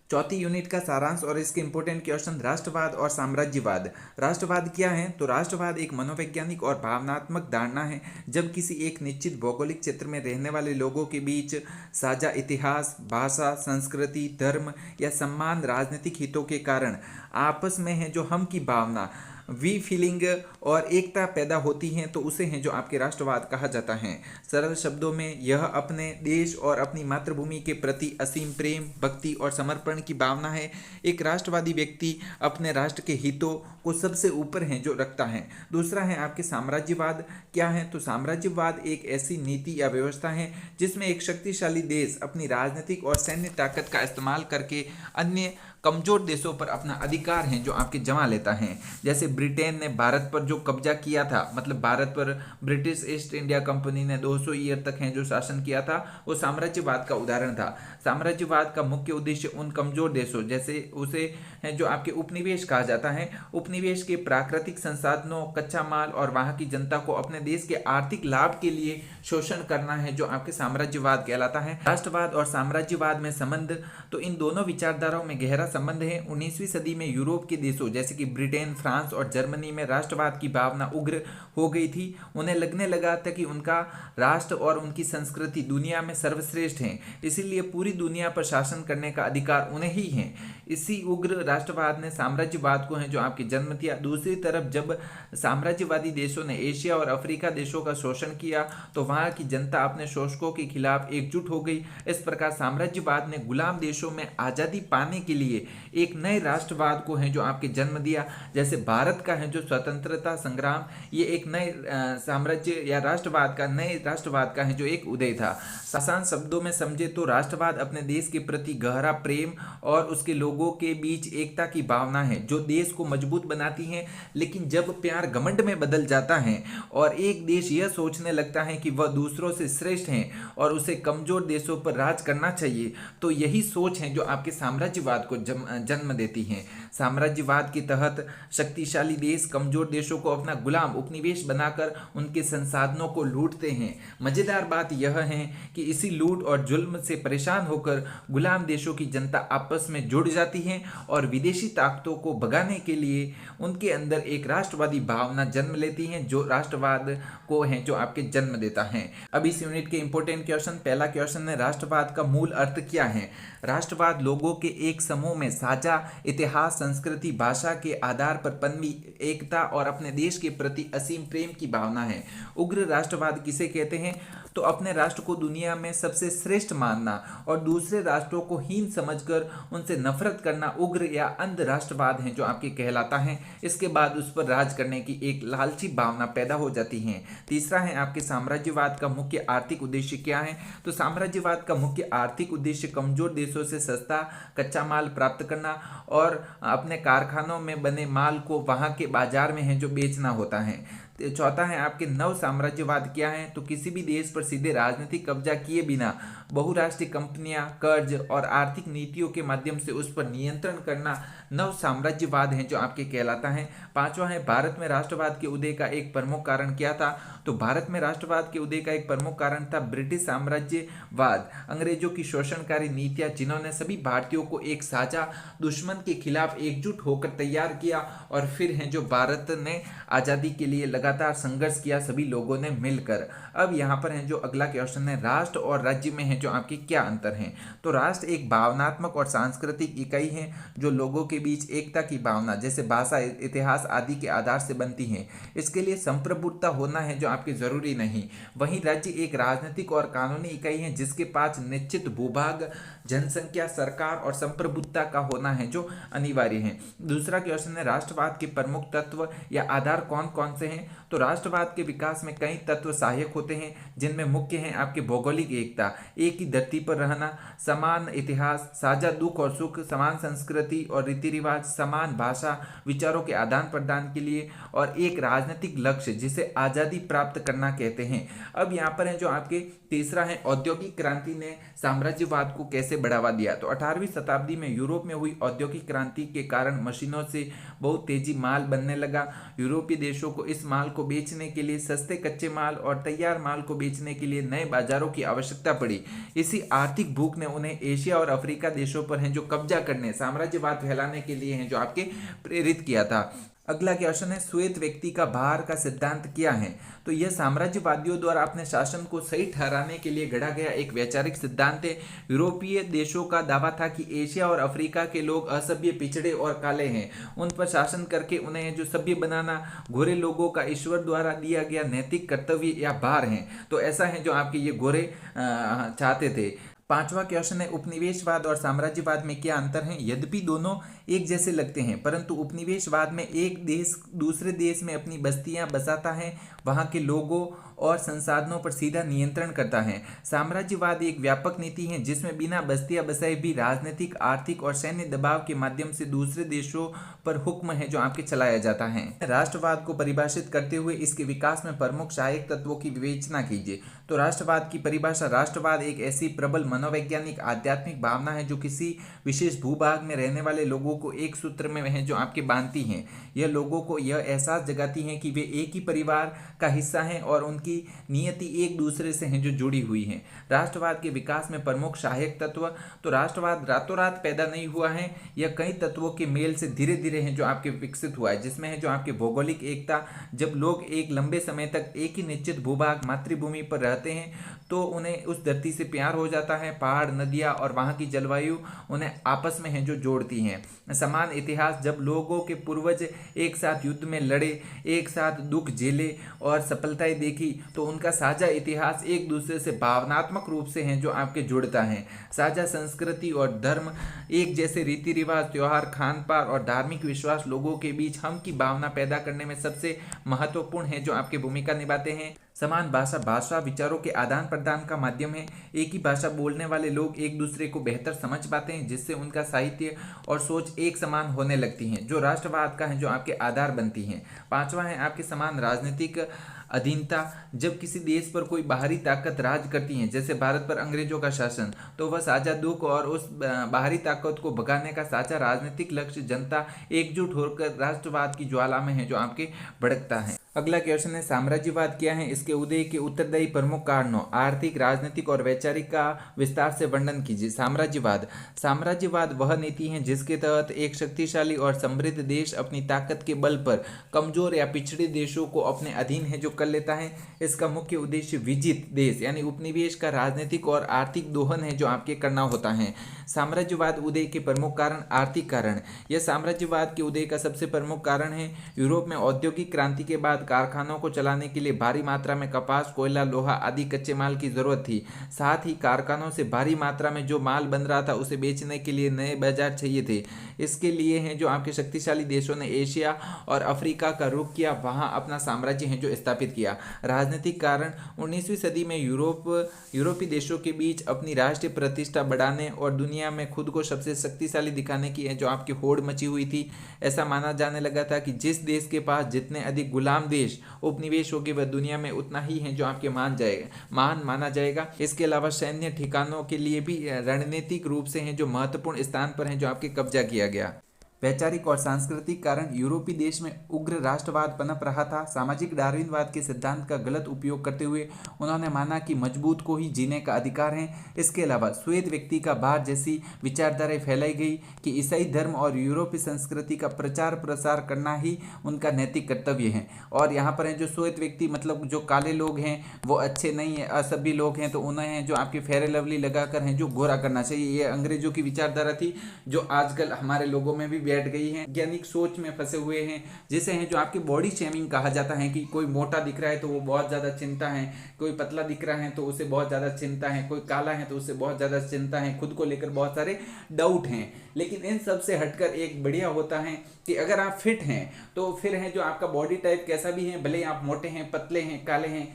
चौथी यूनिट का सारांश और इसके इंपॉर्टेंट क्वेश्चन, राष्ट्रवाद और साम्राज्यवाद। राष्ट्रवाद क्या है, तो राष्ट्रवाद एक मनोवैज्ञानिक और भावनात्मक धारणा है जब किसी एक निश्चित भौगोलिक क्षेत्र में रहने वाले लोगों के बीच साझा इतिहास, भाषा, संस्कृति, धर्म या सम्मान राजनीतिक हितों के कारण आपस में है जो हम की भावना, वी फीलिंग और एकता पैदा होती हैं, तो उसे हैं जो आपके राष्ट्रवाद कहा जाता है। सरल शब्दों में यह अपने देश और अपनी मातृभूमि के प्रति असीम प्रेम, भक्ति और समर्पण की भावना है। एक राष्ट्रवादी व्यक्ति अपने राष्ट्र के हितों को सबसे ऊपर है जो रखता है। दूसरा है आपके साम्राज्यवाद। क्या है, तो साम्राज्यवाद एक ऐसी नीति या व्यवस्था है जिसमें एक शक्तिशाली देश अपनी राजनीतिक और सैन्य ताकत का इस्तेमाल करके अन्य कमजोर देशों पर अपना अधिकार है जो आपके जमा लेता है। जैसे ब्रिटेन ने भारत पर जो कब्जा किया था, मतलब भारत पर ब्रिटिश ईस्ट इंडिया कंपनी ने 200 ईयर तक है जो शासन किया था, वो साम्राज्यवाद का उदाहरण था। साम्राज्यवाद का मुख्य उद्देश्य उन कमजोर देशों, जैसे उसे है जो आपके उपनिवेश कहा जाता है, उपनिवेश के प्राकृतिक संसाधनों, कच्चा माल और वहां की जनता को अपने देश के आर्थिक लाभ के लिए शोषण करना है जो आपके साम्राज्यवाद कहलाता है। राष्ट्रवाद और साम्राज्यवाद में संबंध, तो इन दोनों विचारधाराओं में गहरा संबंध है। 19वीं सदी में यूरोप के देशों जैसे कि ब्रिटेन, फ्रांस और जर्मनी में राष्ट्रवाद की भावना उग्र हो गई थी। उन्हें लगने लगा था कि उनका राष्ट्र और उनकी संस्कृति दुनिया में सर्वश्रेष्ठ है, इसीलिए पूरी दुनिया पर शासन करने का अधिकार उन्हें ही है। इसी उग्र राष्ट्रवाद ने साम्राज्यवाद को है जो आपकी जन्म दिया। दूसरी तरफ जब साम्राज्यवादी देशों ने एशिया और अफ्रीका देशों का शोषण किया तो वहां की जनता अपने शोषकों के खिलाफ एकजुट हो गई। इस प्रकार साम्राज्यवाद ने गुलाम देशों में आजादी पाने के लिए एक नए राष्ट्रवाद को है जो आपके जन्म दिया। जैसे भारत का है जो स्वतंत्रता संग्राम, ये एक नए साम्राज्य या राष्ट्रवाद का, नए राष्ट्रवाद का है जो एक उदय था। आसान शब्दों में समझे तो राष्ट्रवाद अपने देश के प्रति गहरा प्रेम और उसके लोगों के बीच एकता की भावना है जो देश को मजबूत बनाती है। लेकिन जब प्यार घमंड में बदल जाता है और एक देश यह सोचने लगता है कि वह दूसरों से श्रेष्ठ है और उसे कमजोर देशों पर राज करना चाहिए, तो यही सोच है जो आपके साम्राज्यवाद को जन्म देती है। साम्राज्यवाद के तहत शक्तिशाली देश कमजोर देशों को अपना गुलाम उपनिवेश बनाकर उनके संसाधनों को लूटते हैं। मजेदार बात यह है कि इसी लूट और जुल्म से परेशान होकर गुलाम देशों की जनता आपस में जुड़ जाती है और विदेशी ताकतों को भगाने के लिए उनके अंदर एक राष्ट्रवादी भावना जन्म लेती है जो राष्ट्रवाद को है जो आपके जन्म देता है। अब इस यूनिट के इंपॉर्टेंट क्वेश्चन, पहला क्वेश्चन है राष्ट्रवाद का मूल अर्थ क्या है। राष्ट्रवाद लोगों के एक समूह में साझा इतिहास, संस्कृति, भाषा के आधार पर पनपी एकता और अपने देश के प्रति असीम प्रेम की भावना है। उग्र राष्ट्रवाद किसे कहते हैं, तो अपने राष्ट्र को दुनिया में सबसे श्रेष्ठ मानना और दूसरे राष्ट्रों को हीन समझकर उनसे नफरत करना उग्र या अंध राष्ट्रवाद है जो आपके कहलाता है। इसके बाद उस पर राज करने की एक लालची भावना पैदा हो जाती है। तीसरा है आपके साम्राज्यवाद का मुख्य आर्थिक उद्देश्य क्या है, तो साम्राज्यवाद का मुख्य आर्थिक उद्देश्य कमजोर देशों से सस्ता कच्चा माल प्राप्त करना और अपने कारखानों में बने माल को वहां के बाजार में है जो बेचना होता है। चौथा है आपके नव साम्राज्यवाद क्या है, तो किसी भी देश पर सीधे राजनीतिक कब्जा किए बिना बहुराष्ट्रीय कंपनियां कर्ज और आर्थिक नीतियों के माध्यम से उस पर नियंत्रण करना नव साम्राज्यवाद है जो आपके कहलाता है। पांचवा है भारत में राष्ट्रवाद के उदय का एक प्रमुख कारण क्या था, तो भारत में राष्ट्रवाद के उदय का एक प्रमुख कारण था ब्रिटिश साम्राज्यवाद, अंग्रेजों की शोषणकारी नीतियां जिन्होंने सभी भारतीयों को एक साझा दुश्मन के खिलाफ एकजुट होकर तैयार किया और फिर है जो भारत ने आजादी के लिए लगा लगातार संघर्ष किया सभी लोगों ने मिलकर। अब यहाँ पर है जो अगला क्वेश्चन है, राष्ट्र और राज्य में है जो आपके क्या अंतर हैं। तो राष्ट्र एक भावनात्मक और सांस्कृतिक इकाई है जो लोगों के बीच एकता की भावना जैसे भाषा, इतिहास आदि के आधार से बनती है। इसके लिए संप्रभुता होना है जो आपके जरूरी नहीं। वहीं राज्य एक राजनीतिक और कानूनी इकाई है जिसके पास निश्चित भूभाग, जनसंख्या, सरकार और संप्रभुता का होना है जो अनिवार्य है। दूसरा क्वेश्चन है, राष्ट्रवाद के प्रमुख तत्व या आधार कौन कौन से हैं। तो राष्ट्रवाद के विकास में कई तत्व सहायक होते हैं जिनमें मुख्य हैं आपके भौगोलिक एकता, एक ही धरती पर रहना, समान इतिहास, साझा दुख और सुख, समान संस्कृति और रीति रिवाज, समान भाषा, विचारों के आदान प्रदान के लिए, और एक राजनीतिक लक्ष्य जिसे आज़ादी प्राप्त करना कहते हैं। अब यहाँ पर है जो आपके तीसरा है, औद्योगिक क्रांति ने साम्राज्यवाद को कैसे बढ़ावा दिया। तो 18वीं शताब्दी में यूरोप में हुई औद्योगिक क्रांति के कारण मशीनों से बहुत तेजी माल बनने लगा। यूरोपीय देशों को इस माल को बेचने के लिए सस्ते कच्चे माल और तैयार माल को बेचने के लिए नए बाजारों की आवश्यकता पड़ी। इसी आर्थिक भूख ने उन्हें एशिया और अफ्रीका देशों पर है जो कब्जा करने, साम्राज्यवाद फैलाने के लिए है जो आपके प्रेरित किया था। अगला क्वेश्चन है, श्वेत व्यक्ति का बाहर का सिद्धांत क्या है। तो यह साम्राज्यवादियों द्वारा अपने शासन को सही ठहराने के लिए गढ़ा गया एक वैचारिक सिद्धांत है। यूरोपीय देशों का दावा था कि एशिया और अफ्रीका के लोग असभ्य, पिछड़े और काले हैं। उन पर शासन करके उन्हें जो सभ्य बनाना गोरे लोगों का ईश्वर द्वारा दिया गया नैतिक कर्तव्य या भार है। तो ऐसा है जो आपके ये गोरे चाहते थे। पांचवा क्वेश्चन है, उपनिवेशवाद और साम्राज्यवाद में क्या अंतर है। यद्यपि दोनों एक जैसे लगते हैं परंतु उपनिवेशवाद में एक देश दूसरे देश में अपनी बस्तियां बसाता है, वहां के लोगों और संसाधनों पर सीधा नियंत्रण करता है। साम्राज्यवाद एक व्यापक नीति है जिसमें बिना बस्तियां बसाए भी राजनीतिक, आर्थिक और सैन्य दबाव के माध्यम से दूसरे देशों पर हुक्म है जो आपके चलाया जाता है। राष्ट्रवाद को परिभाषित करते हुए इसके विकास में प्रमुख सहायक तत्वों की विवेचना कीजिए। तो राष्ट्रवाद की परिभाषा, राष्ट्रवाद एक ऐसी प्रबल मनोवैज्ञानिक आध्यात्मिक भावना है जो किसी विशेष भूभाग में रहने वाले लोगों को एक सूत्र में है जो आपके बांधती हैं। यह लोगों को यह एहसास जगाती है कि वे एक ही परिवार का हिस्सा हैं और उनकी नियति एक दूसरे से हैं जो जुड़ी हुई है। राष्ट्रवाद के विकास में प्रमुख सहायक तत्व, तो राष्ट्रवाद रातों रात पैदा नहीं हुआ है, यह कई तत्वों के मेल से धीरे धीरे है जो आपके विकसित हुआ है, जिसमें है जो आपके भौगोलिक एकता। जब लोग एक लंबे समय तक एक ही निश्चित भूभाग, मातृभूमि पर रहते हैं तो उन्हें उस धरती से प्यार हो जाता है। पहाड़, नदियाँ और वहाँ की जलवायु उन्हें आपस में है जो जोड़ती हैं। समान इतिहास, जब लोगों के पूर्वज एक साथ युद्ध में लड़े, एक साथ दुख झेले और सफलताएं देखी तो उनका साझा इतिहास एक दूसरे से भावनात्मक रूप से है जो आपके जुड़ता है। साझा संस्कृति और धर्म, एक जैसे रीति रिवाज, त्योहार, खान पान और धार्मिक विश्वास लोगों के बीच हम की भावना पैदा करने में सबसे महत्वपूर्ण है जो आपकी भूमिका निभाते हैं। समान भाषा, भाषा विचारों के आदान प्रदान का माध्यम है। एक ही भाषा बोलने वाले लोग एक दूसरे को बेहतर समझ पाते हैं जिससे उनका साहित्य और सोच एक समान होने लगती हैं जो राष्ट्रवाद का है जो आपके आधार बनती हैं। पांचवा है आपके समान राजनीतिक अधीनता। जब किसी देश पर कोई बाहरी ताकत राज करती है, जैसे भारत पर अंग्रेजों का शासन, तो वह साझा दुख और उस बाहरी ताकत को भगाने का साझा राजनीतिक लक्ष्य जनता एकजुट होकर राष्ट्रवाद की ज्वाला में है जो आपके भड़कता है। अगला क्वेश्चन है, साम्राज्यवाद क्या है, इसके उदय के उत्तरदायी प्रमुख कारणों, आर्थिक, राजनीतिक और वैचारिक का विस्तार से वर्णन कीजिए। साम्राज्यवाद, साम्राज्यवाद वह नीति है जिसके तहत एक शक्तिशाली और समृद्ध देश अपनी ताकत के बल पर कमजोर या पिछड़े देशों को अपने अधीन है जो कर लेता है। इसका मुख्य उद्देश्य विजित देश यानी उपनिवेश का राजनीतिक और आर्थिक दोहन है जो आपके करना होता है। साम्राज्यवाद उदय के प्रमुख कारण, आर्थिक कारण, यह साम्राज्यवाद के उदय का सबसे प्रमुख कारण है। यूरोप में औद्योगिक क्रांति के बाद कारखानों को चलाने के लिए भारी मात्रा में कपास, कोयला, लोहा आदि कच्चे माल की जरूरत थी। साथ ही कारखानों से भारी मात्रा में जो माल बन रहा था उसे बेचने के लिए नए बाजार चाहिए थे। इसके लिए हैं जो आपके शक्तिशाली देशों ने एशिया और अफ्रीका का रुख किया, वहां अपना साम्राज्य है जो स्थापित किया। राजनीतिक कारण, 19वीं सदी में यूरोपीय देशों के बीच अपनी राष्ट्रीय प्रतिष्ठा बढ़ाने और दुनिया में खुद को सबसे शक्तिशाली दिखाने की है जो आपकी होड़ मची हुई थी। ऐसा माना जाने लगा था कि जिस देश के पास जितने अधिक गुलाम देश उपनिवेश होगी वह दुनिया में उतना ही है जो आपके महान माना जाएगा। इसके अलावा सैन्य ठिकानों के लिए भी रणनीतिक रूप से हैं जो महत्वपूर्ण स्थान पर हैं जो आपके कब्जा किया गया। वैचारिक और सांस्कृतिक कारण यूरोपीय देश में उग्र राष्ट्रवाद पनप रहा था। सामाजिक डार्विनवाद के सिद्धांत का गलत उपयोग करते हुए उन्होंने माना कि मजबूत को ही जीने का अधिकार है। इसके अलावा श्वेत व्यक्ति का भार जैसी विचारधाराएं फैलाई गई कि ईसाई धर्म और यूरोपीय संस्कृति का प्रचार प्रसार करना ही उनका नैतिक कर्तव्य है। और यहाँ पर है जो श्वेत व्यक्ति मतलब जो काले लोग हैं वो अच्छे नहीं है, असभ्य लोग हैं, तो उन्हें जो आपके फेयर लवली लगाकर हैं जो गोरा करना चाहिए। ये अंग्रेजों की विचारधारा थी जो आजकल हमारे लोगों में भी बैठ गई है। वैज्ञानिक सोच में फंसे हुए हैं, जिसे हैं जो आपकी बॉडी शेमिंग कहा जाता है कि कोई मोटा दिख रहा है तो वो बहुत ज़्यादा चिंता है, कोई पतला दिख रहा है तो उसे बहुत ज़्यादा चिंता है, कोई काला है तो उसे बहुत ज़्यादा चिंता है, खुद को लेकर बहुत सारे डाउट हैं। लेकिन इन सब से हटकर एक बढ़िया होता है कि अगर आप फिट हैं तो फिर है जो आपका बॉडी टाइप कैसा भी है, भले आप मोटे हैं, पतले हैं, काले हैं,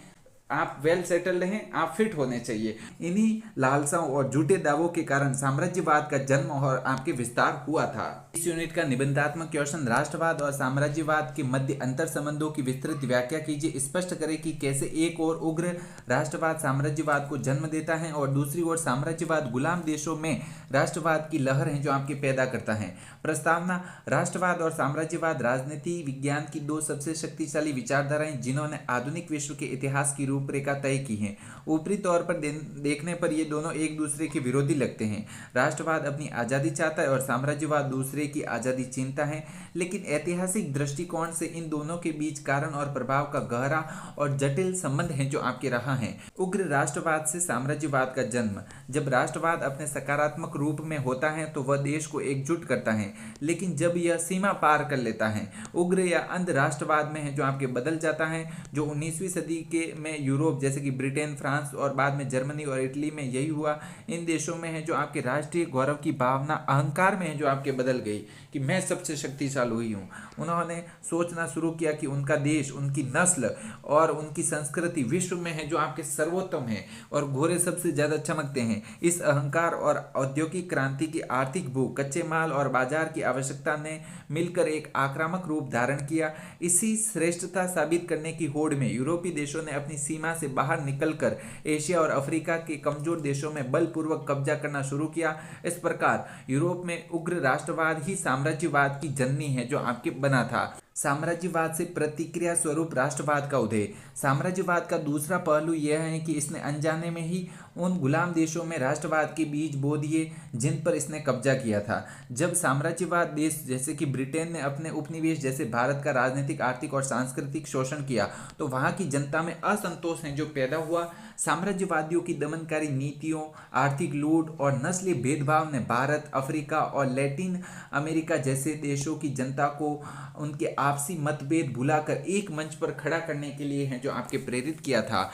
आप वेल सेटल्ड हैं, आप फिट होने चाहिए। इन्हीं लालसाओं और झूठे दावों के कारण साम्राज्यवाद का जन्म और आपके विस्तार हुआ था। इस यूनिट का निबंधात्मक क्वेश्चन, राष्ट्रवाद और साम्राज्यवाद के मध्य अंतर संबंधों की विस्तृत व्याख्या कीजिए। स्पष्ट करें कि कैसे एक और उग्र राष्ट्रवाद साम्राज्यवाद को जन्म देता है और दूसरी ओर साम्राज्यवाद गुलाम देशों में राष्ट्रवाद की लहर है जो आपके पैदा करता है। प्रस्तावना, राष्ट्रवाद और साम्राज्यवाद राजनीति विज्ञान की दो सबसे शक्तिशाली विचारधाराएं जिन्होंने आधुनिक विश्व के इतिहास की रूपरेखा तय की है। ऊपरी तौर पर देखने पर ये दोनों एक दूसरे के विरोधी लगते हैं। राष्ट्रवाद अपनी आज़ादी चाहता है और साम्राज्यवाद दूसरे की आज़ादी चीनता है, लेकिन ऐतिहासिक दृष्टिकोण से इन दोनों के बीच कारण और प्रभाव का गहरा और जटिल संबंध है जो आपके रहा है। उग्र राष्ट्रवाद से साम्राज्यवाद का जन्म, जब राष्ट्रवाद अपने सकारात्मक रूप में होता है तो वह देश को एकजुट करता है, लेकिन जब यह सीमा पार कर लेता है, उग्र या अंध राष्ट्रवाद में है जो आपके बदल जाता है, जो 19वीं सदी के में यूरोप जैसे कि ब्रिटेन, फ्रांस और बाद में जर्मनी और इटली में यही हुआ। इन देशों में है जो आपके राष्ट्रीय गौरव की भावना अहंकार में है जो आपके बदल गई कि मैं सबसे शक्तिशाली हुई हूँ। उन्होंने सोचना शुरू किया कि उनका देश, उनकी नस्ल और उनकी संस्कृति विश्व में है जो आपके सर्वोत्तम है और घोड़े सबसे ज़्यादा चमकते हैं। इस अहंकार और औद्योगिक क्रांति की आर्थिक भूख, कच्चे माल और बाजार की आवश्यकता ने मिलकर एक आक्रामक रूप धारण किया। इसी श्रेष्ठता साबित करने की होड़ में यूरोपीय देशों ने अपनी सीमा से बाहर निकलकर एशिया और अफ्रीका के कमजोर देशों में बलपूर्वक कब्जा करना शुरू किया। इस प्रकार यूरोप में उग्र राष्ट्रवाद ही साम्राज्यवाद की जननी है जो आपके बना था। साम्राज्यवाद से प्रतिक्रिया स्वरूप राष्ट्रवाद का उदय। साम्राज्यवाद का दूसरा पहलू यह है कि इसने अनजाने में ही उन गुलाम देशों में राष्ट्रवाद के बीज बो दिए जिन पर इसने कब्जा किया था। जब साम्राज्यवाद देश जैसे कि ब्रिटेन ने अपने उपनिवेश जैसे भारत का राजनीतिक, आर्थिक और सांस्कृतिक शोषण किया तो वहाँ की जनता में असंतोष है जो पैदा हुआ। साम्राज्यवादियों की दमनकारी नीतियों, आर्थिक लूट और नस्लीय भेदभाव ने भारत, अफ्रीका और लैटिन अमेरिका जैसे देशों की जनता को उनके आपसी मतभेद भुलाकर एक मंच पर खड़ा करने के लिए है जो आपके प्रेरित किया था।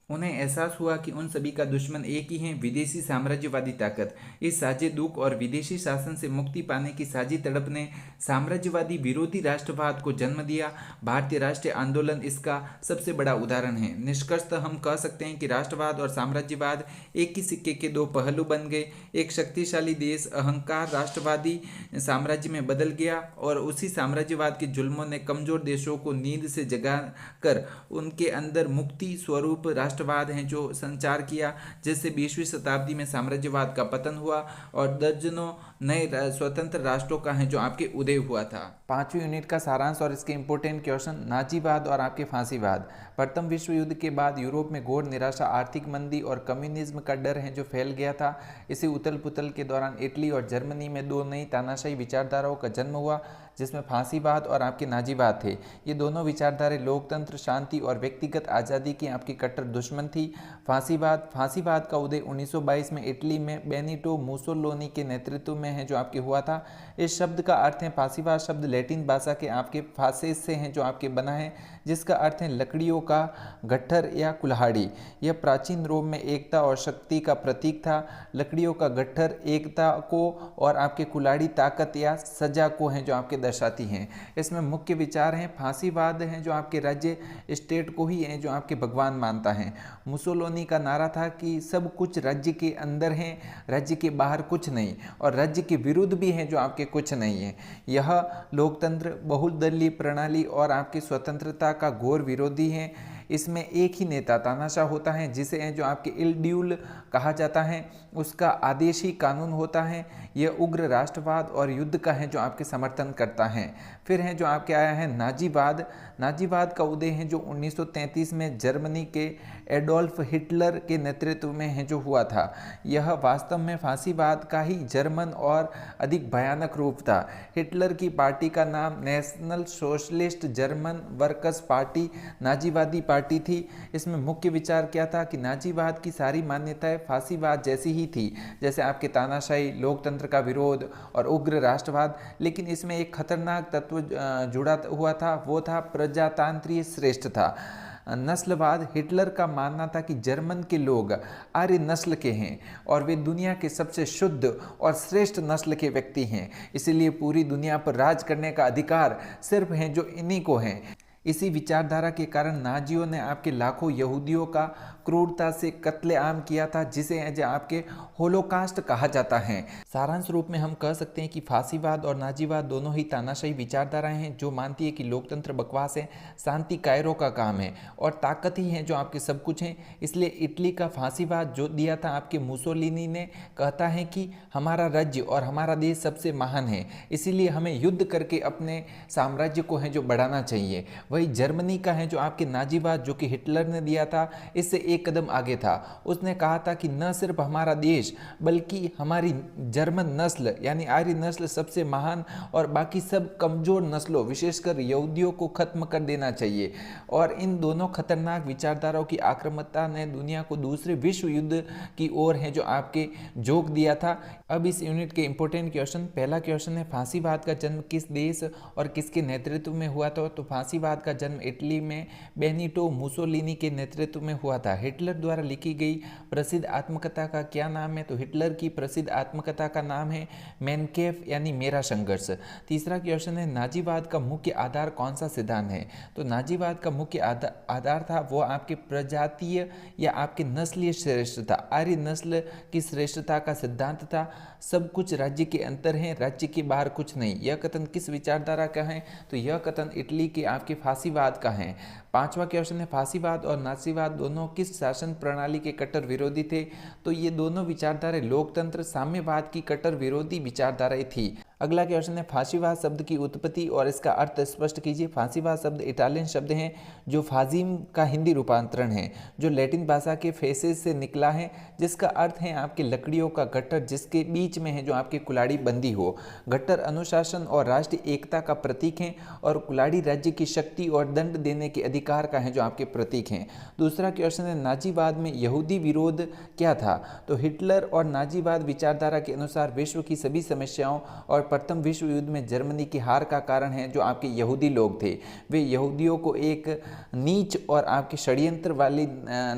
उन्हें एहसास हुआ कि उन सभी का दुश्मन एक ही है, विदेशी साम्राज्यवादी ताकत। इस साझे दुख और विदेशी शासन से मुक्ति पाने की साझी तड़प ने साम्राज्यवादी विरोधी राष्ट्रवाद को जन्म दिया। भारतीय राष्ट्रीय आंदोलन इसका सबसे बड़ा उदाहरण है। निष्कर्षतः हम कह सकते हैं कि राष्ट्रवाद और साम्राज्यवाद एक ही सिक्के के दो पहलू बन गए। एक शक्तिशाली देश अहंकार राष्ट्रवादी साम्राज्य में बदल गया और उसी साम्राज्यवाद के जुल्मों ने कमजोर देशों को नींद से जगाकर उनके अंदर मुक्ति स्वरूप राष्ट्रवाद हैं जो संचार किया, जिससे 20वीं शताब्दी में साम्राज्यवाद का पतन हुआ और दर्जनों नए स्वतंत्र राष्ट्रों का है जो आपके उदय हुआ था। 5वीं यूनिट का सारांश और इसके इंपोर्टेंट क्वेश्चन, नाजीवाद और आपके फांसीवाद। प्रथम विश्व युद्ध के बाद यूरोप में घोर निराशा, आर्थिक मंदी और कम्युनिज्म का डर है जो फैल गया था। इसी उथल पुथल के दौरान इटली और जर्मनी में दो नई तानाशाही विचारधाराओं का जन्म हुआ जिसमें फांसीवाद और आपके नाजीवाद थे। ये दोनों विचारधाराएं लोकतंत्र, शांति और व्यक्तिगत आज़ादी की आपकी कट्टर दुश्मन थी। फांसीवाद का उदय 1922 में इटली में बेनिटो मुसोलिनी के नेतृत्व में है जो आपके हुआ था। इस शब्द का अर्थ है, फांसीवाद शब्द लैटिन भाषा के आपके फासेस से हैं जो आपके बना है, जिसका अर्थ है लकड़ियों का गट्ठर या कुल्हाड़ी। यह प्राचीन रोम में एकता और शक्ति का प्रतीक था। लकड़ियों का गट्ठर एकता को और आपके कुल्हाड़ी ताकत या सजा को हैं जो आपके दर्शाती हैं। इसमें मुख्य विचार हैं, फांसीवाद हैं जो आपके राज्य स्टेट को ही हैं जो आपके भगवान मानता है। मुसोलिनी का नारा था कि सब कुछ राज्य के अंदर है, राज्य के बाहर कुछ नहीं, और राज्य के विरुद्ध भी हैं जो आपके कुछ नहीं है। यह लोकतंत्र, बहुदलीय प्रणाली और आपकी स्वतंत्रता का घोर विरोधी है। इसमें एक ही नेता तानाशाह होता है, जिसे जो आपके इल्ड्यूल कहा जाता है, उसका आदेश ही कानून होता है। यह उग्र राष्ट्रवाद और युद्ध का है जो आपके समर्थन करता है। फिर है जो आपके आया है नाजीवाद। नाजीवाद का उदय है जो 1933 में जर्मनी के एडोल्फ हिटलर के नेतृत्व में है जो हुआ था। यह वास्तव में फांसीवाद का ही जर्मन और अधिक भयानक रूप था। हिटलर की पार्टी का नाम National Socialist German Workers Party नाजीवादी पार्टी थी। इसमें मुख्य विचार क्या था कि नाजीवाद की सारी मान्यताएं फांसीवाद जैसी ही थी, जैसे आपके तानाशाही, लोकतंत्र का विरोध और उग्र राष्ट्रवाद। लेकिन इसमें एक खतरनाक तत्व जुड़ा हुआ था, वो था प्रजातांत्रिक श्रेष्ठता, नस्लवाद। हिटलर का मानना था कि जर्मन के लोग आर्य नस्ल के हैं और वे दुनिया के सबसे शुद्ध और श्रेष्ठ नस्ल के व्यक्ति हैं, इसलिए पूरी दुनिया पर राज करने का अधिकार सिर्फ है जो इन्हीं को है। इसी विचारधारा के कारण नाजियों ने आपके लाखों यहूदियों का क्रूरता से कत्लेआम किया था, जिसे आपके होलोकास्ट कहा जाता है। सारांश रूप में हम कह सकते हैं कि फांसीवाद और नाजीवाद दोनों ही तानाशाही विचारधाराएं हैं जो मानती है कि लोकतंत्र बकवास है, शांति कायरों का काम है और ताकत ही है जो आपके सब कुछ है। इसलिए इटली का फांसीवाद जो दिया था आपके मुसोलिनी ने, कहता है कि हमारा राज्य और हमारा देश सबसे महान है, इसीलिए हमें युद्ध करके अपने साम्राज्य को है जो बढ़ाना चाहिए। वही जर्मनी का है जो आपके नाजीवाद, जो कि हिटलर ने दिया था, इससे एक कदम आगे था। उसने कहा था कि न सिर्फ हमारा देश बल्कि हमारी जर्मन नस्ल यानी आर्य नस्ल सबसे महान और बाकी सब कमजोर नस्लों विशेषकर यहूदियों को खत्म कर देना चाहिए। और इन दोनों खतरनाक विचारधाराओं की आक्रामकता ने दुनिया को दूसरे विश्व युद्ध की ओर है जो आपके झोंक दिया था। अब इस यूनिट के इंपॉर्टेंट क्वेश्चन, पहला क्वेश्चन है फांसीवाद का जन्म किस देश और किसके नेतृत्व में हुआ था? तो फांसीवाद का जन्म इटली में बेनिटो मुसोलिनी के नेतृत्व में हुआ था। हिटलर द्वारा लिखी गई प्रसिद्ध आत्मकथा का क्या नाम है? तो हिटलर की प्रसिद्ध आत्मकथा का नाम है मैन कैम्फ यानी मेरा संघर्ष। तीसरा क्वेश्चन है नाजीवाद का मुख्य आधार कौन सा सिद्धांत है? तो नाजीवाद का मुख्य आधार था वो आपके प्रजातीय या आपके नस्लीय श्रेष्ठता, आर्य नस्ल की श्रेष्ठता का सिद्धांत था। सब कुछ राज्य के अंदर है, राज्य के बाहर कुछ नहीं। यह कथन किस विचारधारा का है? तो यह कथन इटली के आपके फांसीवाद का है। पांचवा क्वेश्चन है फांसीवाद और नाजीवाद दोनों किस शासन प्रणाली के कट्टर विरोधी थे? तो ये दोनों विचारधाराएं लोकतंत्र साम्यवाद की कट्टर विरोधी विचारधाराएं थी। अगला क्वेश्चन है फांसीवाद शब्द की उत्पत्ति और इसका अर्थ स्पष्ट कीजिए। फांसीवाद शब्द इटालियन शब्द है जो फाजिम का हिंदी रूपांतरण है, जो लैटिन भाषा के फेसेस से निकला है, जिसका अर्थ है आपके लकड़ियों का गट्टर जिसके बीच में है जो आपके कुल्हाड़ी बंदी हो। गट्टर अनुशासन और राष्ट्रीय एकता का प्रतीक है और कुल्हाड़ी राज्य की शक्ति और दंड देने के अधिकार का है जो आपके प्रतीक हैं। दूसरा क्वेश्चन है नाजीवाद में यहूदी विरोध क्या था? तो हिटलर और नाजीवाद विचारधारा के अनुसार विश्व की सभी समस्याओं और प्रथम विश्व युद्ध में जर्मनी की हार का कारण है जो आपके यहूदी लोग थे। वे यहूदियों को एक नीच और आपके षड्यंत्र वाली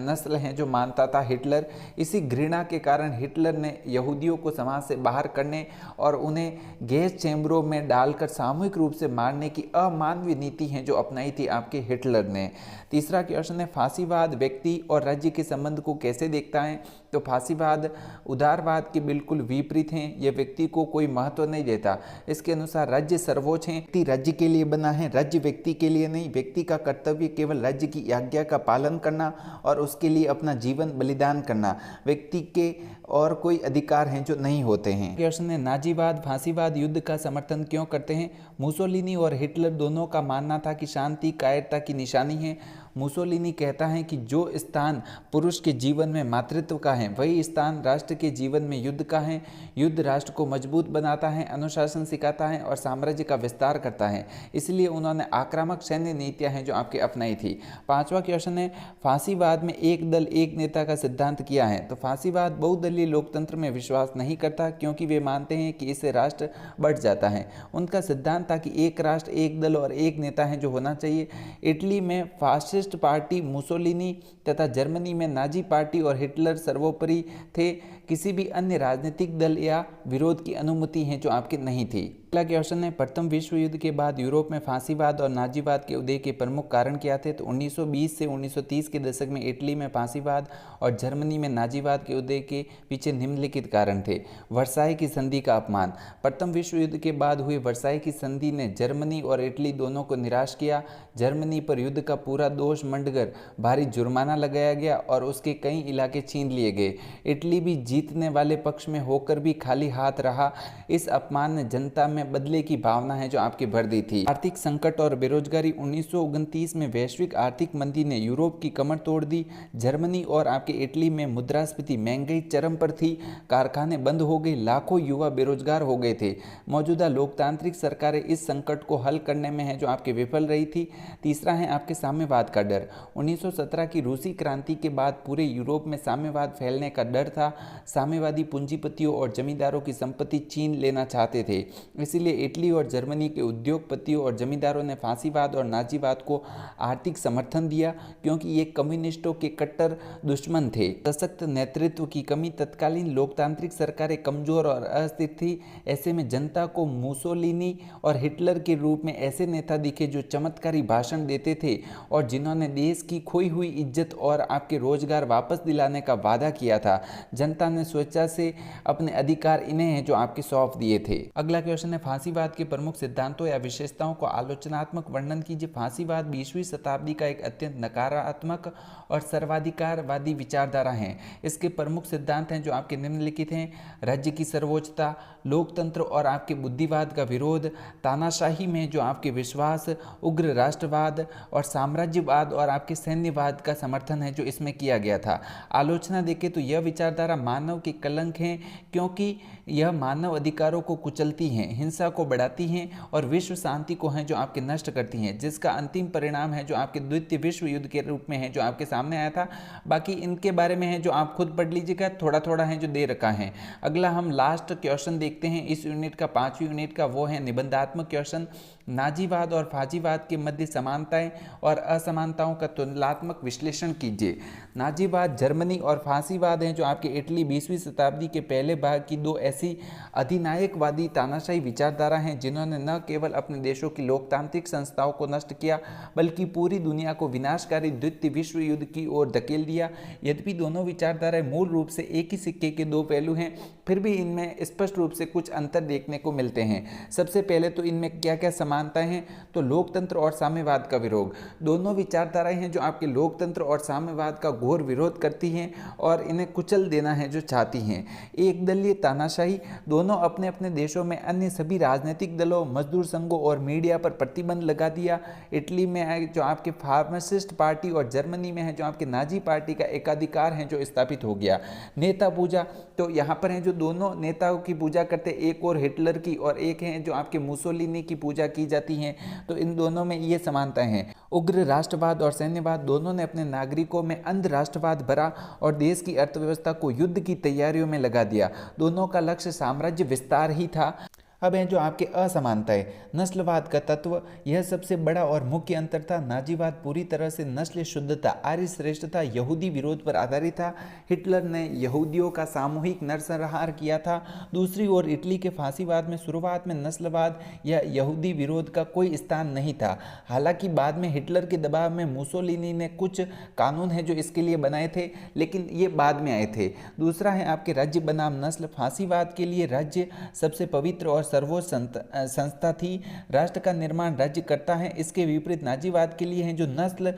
नस्ल हैं जो मानता था हिटलर। इसी घृणा के कारण हिटलर ने यहूदियों को समाज से बाहर करने और उन्हें गैस चैम्बरों में डालकर सामूहिक रूप से मारने की अमानवीय नीति है जो अपनाई थी आपके हिटलर ने। तीसरा क्वेश्चन है फांसीवाद व्यक्ति और राज्य के संबंध को कैसे देखता है? तो फांसीवाद उदारवाद के बिल्कुल विपरीत हैं। यह व्यक्ति को कोई महत्व नहीं देता। इसके अनुसार राज्य सर्वोच्च है, व्यक्ति राज्य के लिए बना है, राज्य व्यक्ति के लिए नहीं। व्यक्ति का कर्तव्य केवल राज्य की आज्ञा का पालन करना और उसके लिए अपना जीवन बलिदान करना। व्यक्ति के और कोई अधिकार हैं जो नहीं होते हैं। क्वेश्चन है नाजीवाद फांसीवाद युद्ध का समर्थन क्यों करते हैं? मुसोलिनी और हिटलर दोनों का मानना था कि शांति कायरता की निशानी है। मुसोलिनी कहता है कि जो स्थान पुरुष के जीवन में मातृत्व का है वही स्थान राष्ट्र के जीवन में युद्ध का है। युद्ध राष्ट्र को मजबूत बनाता है, अनुशासन सिखाता है और साम्राज्य का विस्तार करता है। इसलिए उन्होंने आक्रामक सैन्य नीतियां हैं जो आपके अपनाई थी। पांचवा क्वेश्चन है फांसीवाद में एक दल एक नेता का सिद्धांत किया है? तो फांसीवाद बहुदलीय लोकतंत्र में विश्वास नहीं करता क्योंकि वे मानते हैं कि इससे राष्ट्र बढ़ जाता है। उनका सिद्धांत था कि एक राष्ट्र एक दल और एक नेता है जो होना चाहिए। इटली में पार्टी मुसोलिनी तथा जर्मनी में नाजी पार्टी और हिटलर सर्वोपरि थे। किसी भी अन्य राजनीतिक दल या विरोध की अनुमति है जो आपकी नहीं थी। अगला क्वेश्चन है, प्रथम विश्व युद्ध के बाद यूरोप में फांसीवाद और नाजीवाद के उदय के प्रमुख कारण क्या थे? तो 1920 से 1930 के दशक में इटली में फांसीवाद और जर्मनी में नाजीवाद के उदय के पीछे निम्नलिखित कारण थे। वर्साई की संधि का अपमान। प्रथम विश्व युद्ध के बाद हुई वर्साई की संधि ने जर्मनी और इटली दोनों को निराश किया। जर्मनी पर युद्ध का पूरा दोष मंडकर भारी जुर्माना लगाया गया और उसके कई इलाके छीन लिए गए। इटली भी जीतने वाले पक्ष में होकर भी खाली हाथ रहा। इस अपमान ने जनता में बदले की भावना है जो आपकी भर दी थी। आर्थिक संकट और बेरोजगारी। 1929 में वैश्विक आर्थिक मंदी ने यूरोप की कमर तोड़ दी। जर्मनी और आपके इटली में मुद्रास्फीति, महंगाई चरम पर थी। कारखाने बंद हो गए, लाखों युवा बेरोजगार हो गए थे। मौजूदा लोकतांत्रिक सरकारें इस संकट को हल करने में है जो आपके विफल रही थी। तीसरा है आपके साम्यवाद का डर। 1917 की रूसी क्रांति के बाद पूरे यूरोप में साम्यवाद फैलने का डर था। साम्यवादी पूंजीपतियों और जमींदारों की संपत्ति छीन लेना चाहते थे। इसीलिए इटली और जर्मनी के उद्योगपतियों और जमींदारों ने फांसीवाद और नाजीवाद को आर्थिक समर्थन दिया, क्योंकि ये कम्युनिस्टों के कट्टर दुश्मन थे। सशक्त नेतृत्व की कमी। तत्कालीन लोकतांत्रिक सरकारें कमजोर और अस्थिर थी। ऐसे में जनता को मुसोलिनी और हिटलर के रूप में ऐसे नेता दिखे जो चमत्कारी भाषण देते थे और जिन्होंने देश की खोई हुई इज्जत और आपके रोजगार वापस दिलाने का वादा किया था। जनता ने स्वेच्छा से अपने अधिकार इन्हें हैं जो आपके सौंप दिए थे। अगला क्वेश्चन है, फांसीवाद के प्रमुख सिद्धांतों या विशेषताओं को आलोचनात्मक वर्णन कीजिए। फांसीवाद 20वीं शताब्दी का एक अत्यंत नकारात्मक और सर्वाधिकारवादी विचारधारा है। इसके प्रमुख सिद्धांत हैं जो आपके निम्नलिखित हैं। राज्य की सर्वोच्चता, लोकतंत्र और आपके बुद्धिवाद का विरोध, तानाशाही में जो आपके विश्वास, उग्र राष्ट्रवाद और साम्राज्यवाद और आपके सैन्यवाद का समर्थन है जो इसमें किया गया था। आलोचना देखें तो यह विचारधारा मानव के कलंक है, क्योंकि यह मानव अधिकारों को कुचलती हैं, हिंसा को बढ़ाती हैं और विश्व शांति को हैं जो आपके नष्ट करती हैं, जिसका अंतिम परिणाम है जो आपके द्वितीय विश्व युद्ध के रूप में है जो आपके सामने आया था। बाकी इनके बारे में है जो आप खुद पढ़ लीजिएगा, थोड़ा थोड़ा है जो दे रखा है। अगला हम लास्ट क्वेश्चन देखते हैं इस यूनिट का, 5वीं यूनिट का, वो है निबंधात्मक क्वेश्चन। नाजीवाद और फाजीवाद के मध्य समानताएं और असमानताओं का तुलनात्मक विश्लेषण कीजिए। नाजीवाद जर्मनी और फांसीवाद हैं जो आपके इटली 20वीं शताब्दी के पहले भाग की दो ऐसी अधिनायकवादी तानाशाही विचारधारा हैं जिन्होंने न केवल अपने देशों की लोकतांत्रिक संस्थाओं को नष्ट किया बल्कि पूरी दुनिया को विनाशकारी द्वितीय विश्व युद्ध की ओर धकेल दिया। यद्यपि दोनों विचारधाराएं मूल रूप से एक ही सिक्के के दो पहलू हैं, फिर भी इनमें स्पष्ट रूप से कुछ अंतर देखने को मिलते हैं। सबसे पहले तो इनमें क्या क्या समानताएं हैं, तो लोकतंत्र और साम्यवाद का विरोध। दोनों विचारधाराएं हैं जो आपके लोकतंत्र और साम्यवाद का घोर विरोध करती हैं और इन्हें कुचल देना है जो चाहती हैं। एक दलीय तानाशाही, दोनों अपने अपने देशों में अन्य सभी राजनीतिक दलों, मजदूर संघों और मीडिया पर प्रतिबंध लगा दिया। इटली में है जो आपके फार्मासिस्ट पार्टी और जर्मनी में है जो आपके नाजी पार्टी का एकाधिकार है जो स्थापित हो गया। नेता पूजा, तो यहाँ पर है जो दोनों नेताओं की पूजा करते, एक और हिटलर की और एक है जो आपके मुसोलिनी की पूजा की जाती है, तो इन दोनों में ये समानताएं हैं। उग्र राष्ट्रवाद और सैन्यवाद, दोनों ने अपने नागरिकों में अंध राष्ट्रवाद भरा और देश की अर्थव्यवस्था को युद्ध की तैयारियों में लगा दिया। दोनों का लक्ष्य साम्राज्य विस्तार ही था। अब हैं जो आपके असमानता है। नस्लवाद का तत्व, यह सबसे बड़ा और मुख्य अंतर था। नाजीवाद पूरी तरह से नस्ल शुद्धता, आर्य श्रेष्ठता, यहूदी विरोध पर आधारित था। हिटलर ने यहूदियों का सामूहिक नरसंहार किया था। दूसरी ओर इटली के फांसीवाद में शुरुआत में नस्लवाद या यहूदी विरोध का कोई स्थान नहीं था। हालांकि बाद में हिटलर के दबाव में मुसोलिनी ने कुछ कानून है जो इसके लिए बनाए थे, लेकिन ये बाद में आए थे। दूसरा है आपके राज्य बनाम नस्ल। फांसीवाद के लिए राज्य सबसे पवित्र और सर्वोच्च संस्था थी। राष्ट्र का निर्माण राज्य करता है। इसके विपरीत नाजीवाद के लिए है जो नस्ल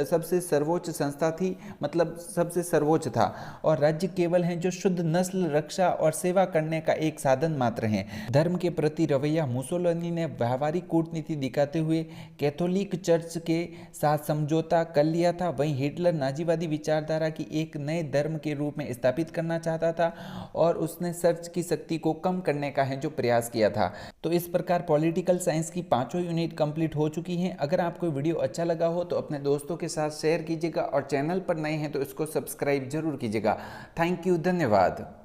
सबसे सर्वोच्च संस्था थी, मतलब सबसे सर्वोच्च था, और राज्य केवल है जो शुद्ध नस्ल रक्षा और सेवा करने का एक साधन मात्र है। धर्म के प्रति रवैया, मुसोलिनी ने व्यावहारिक कूटनीति दिखाते हुए कैथोलिक चर्च के साथ समझौता कर लिया था। वहीं हिटलर नाजीवादी विचारधारा की एक नए धर्म के रूप में स्थापित करना चाहता था और उसने चर्च की शक्ति को कम करने का है जो प्रयास किया था। तो इस प्रकार पॉलिटिकल साइंस की 5 यूनिट कंप्लीट हो चुकी हैं। अगर आपको वीडियो अच्छा लगा हो तो अपने दोस्तों के साथ शेयर कीजिएगा और चैनल पर नए हैं तो इसको सब्सक्राइब जरूर कीजिएगा। थैंक यू, धन्यवाद।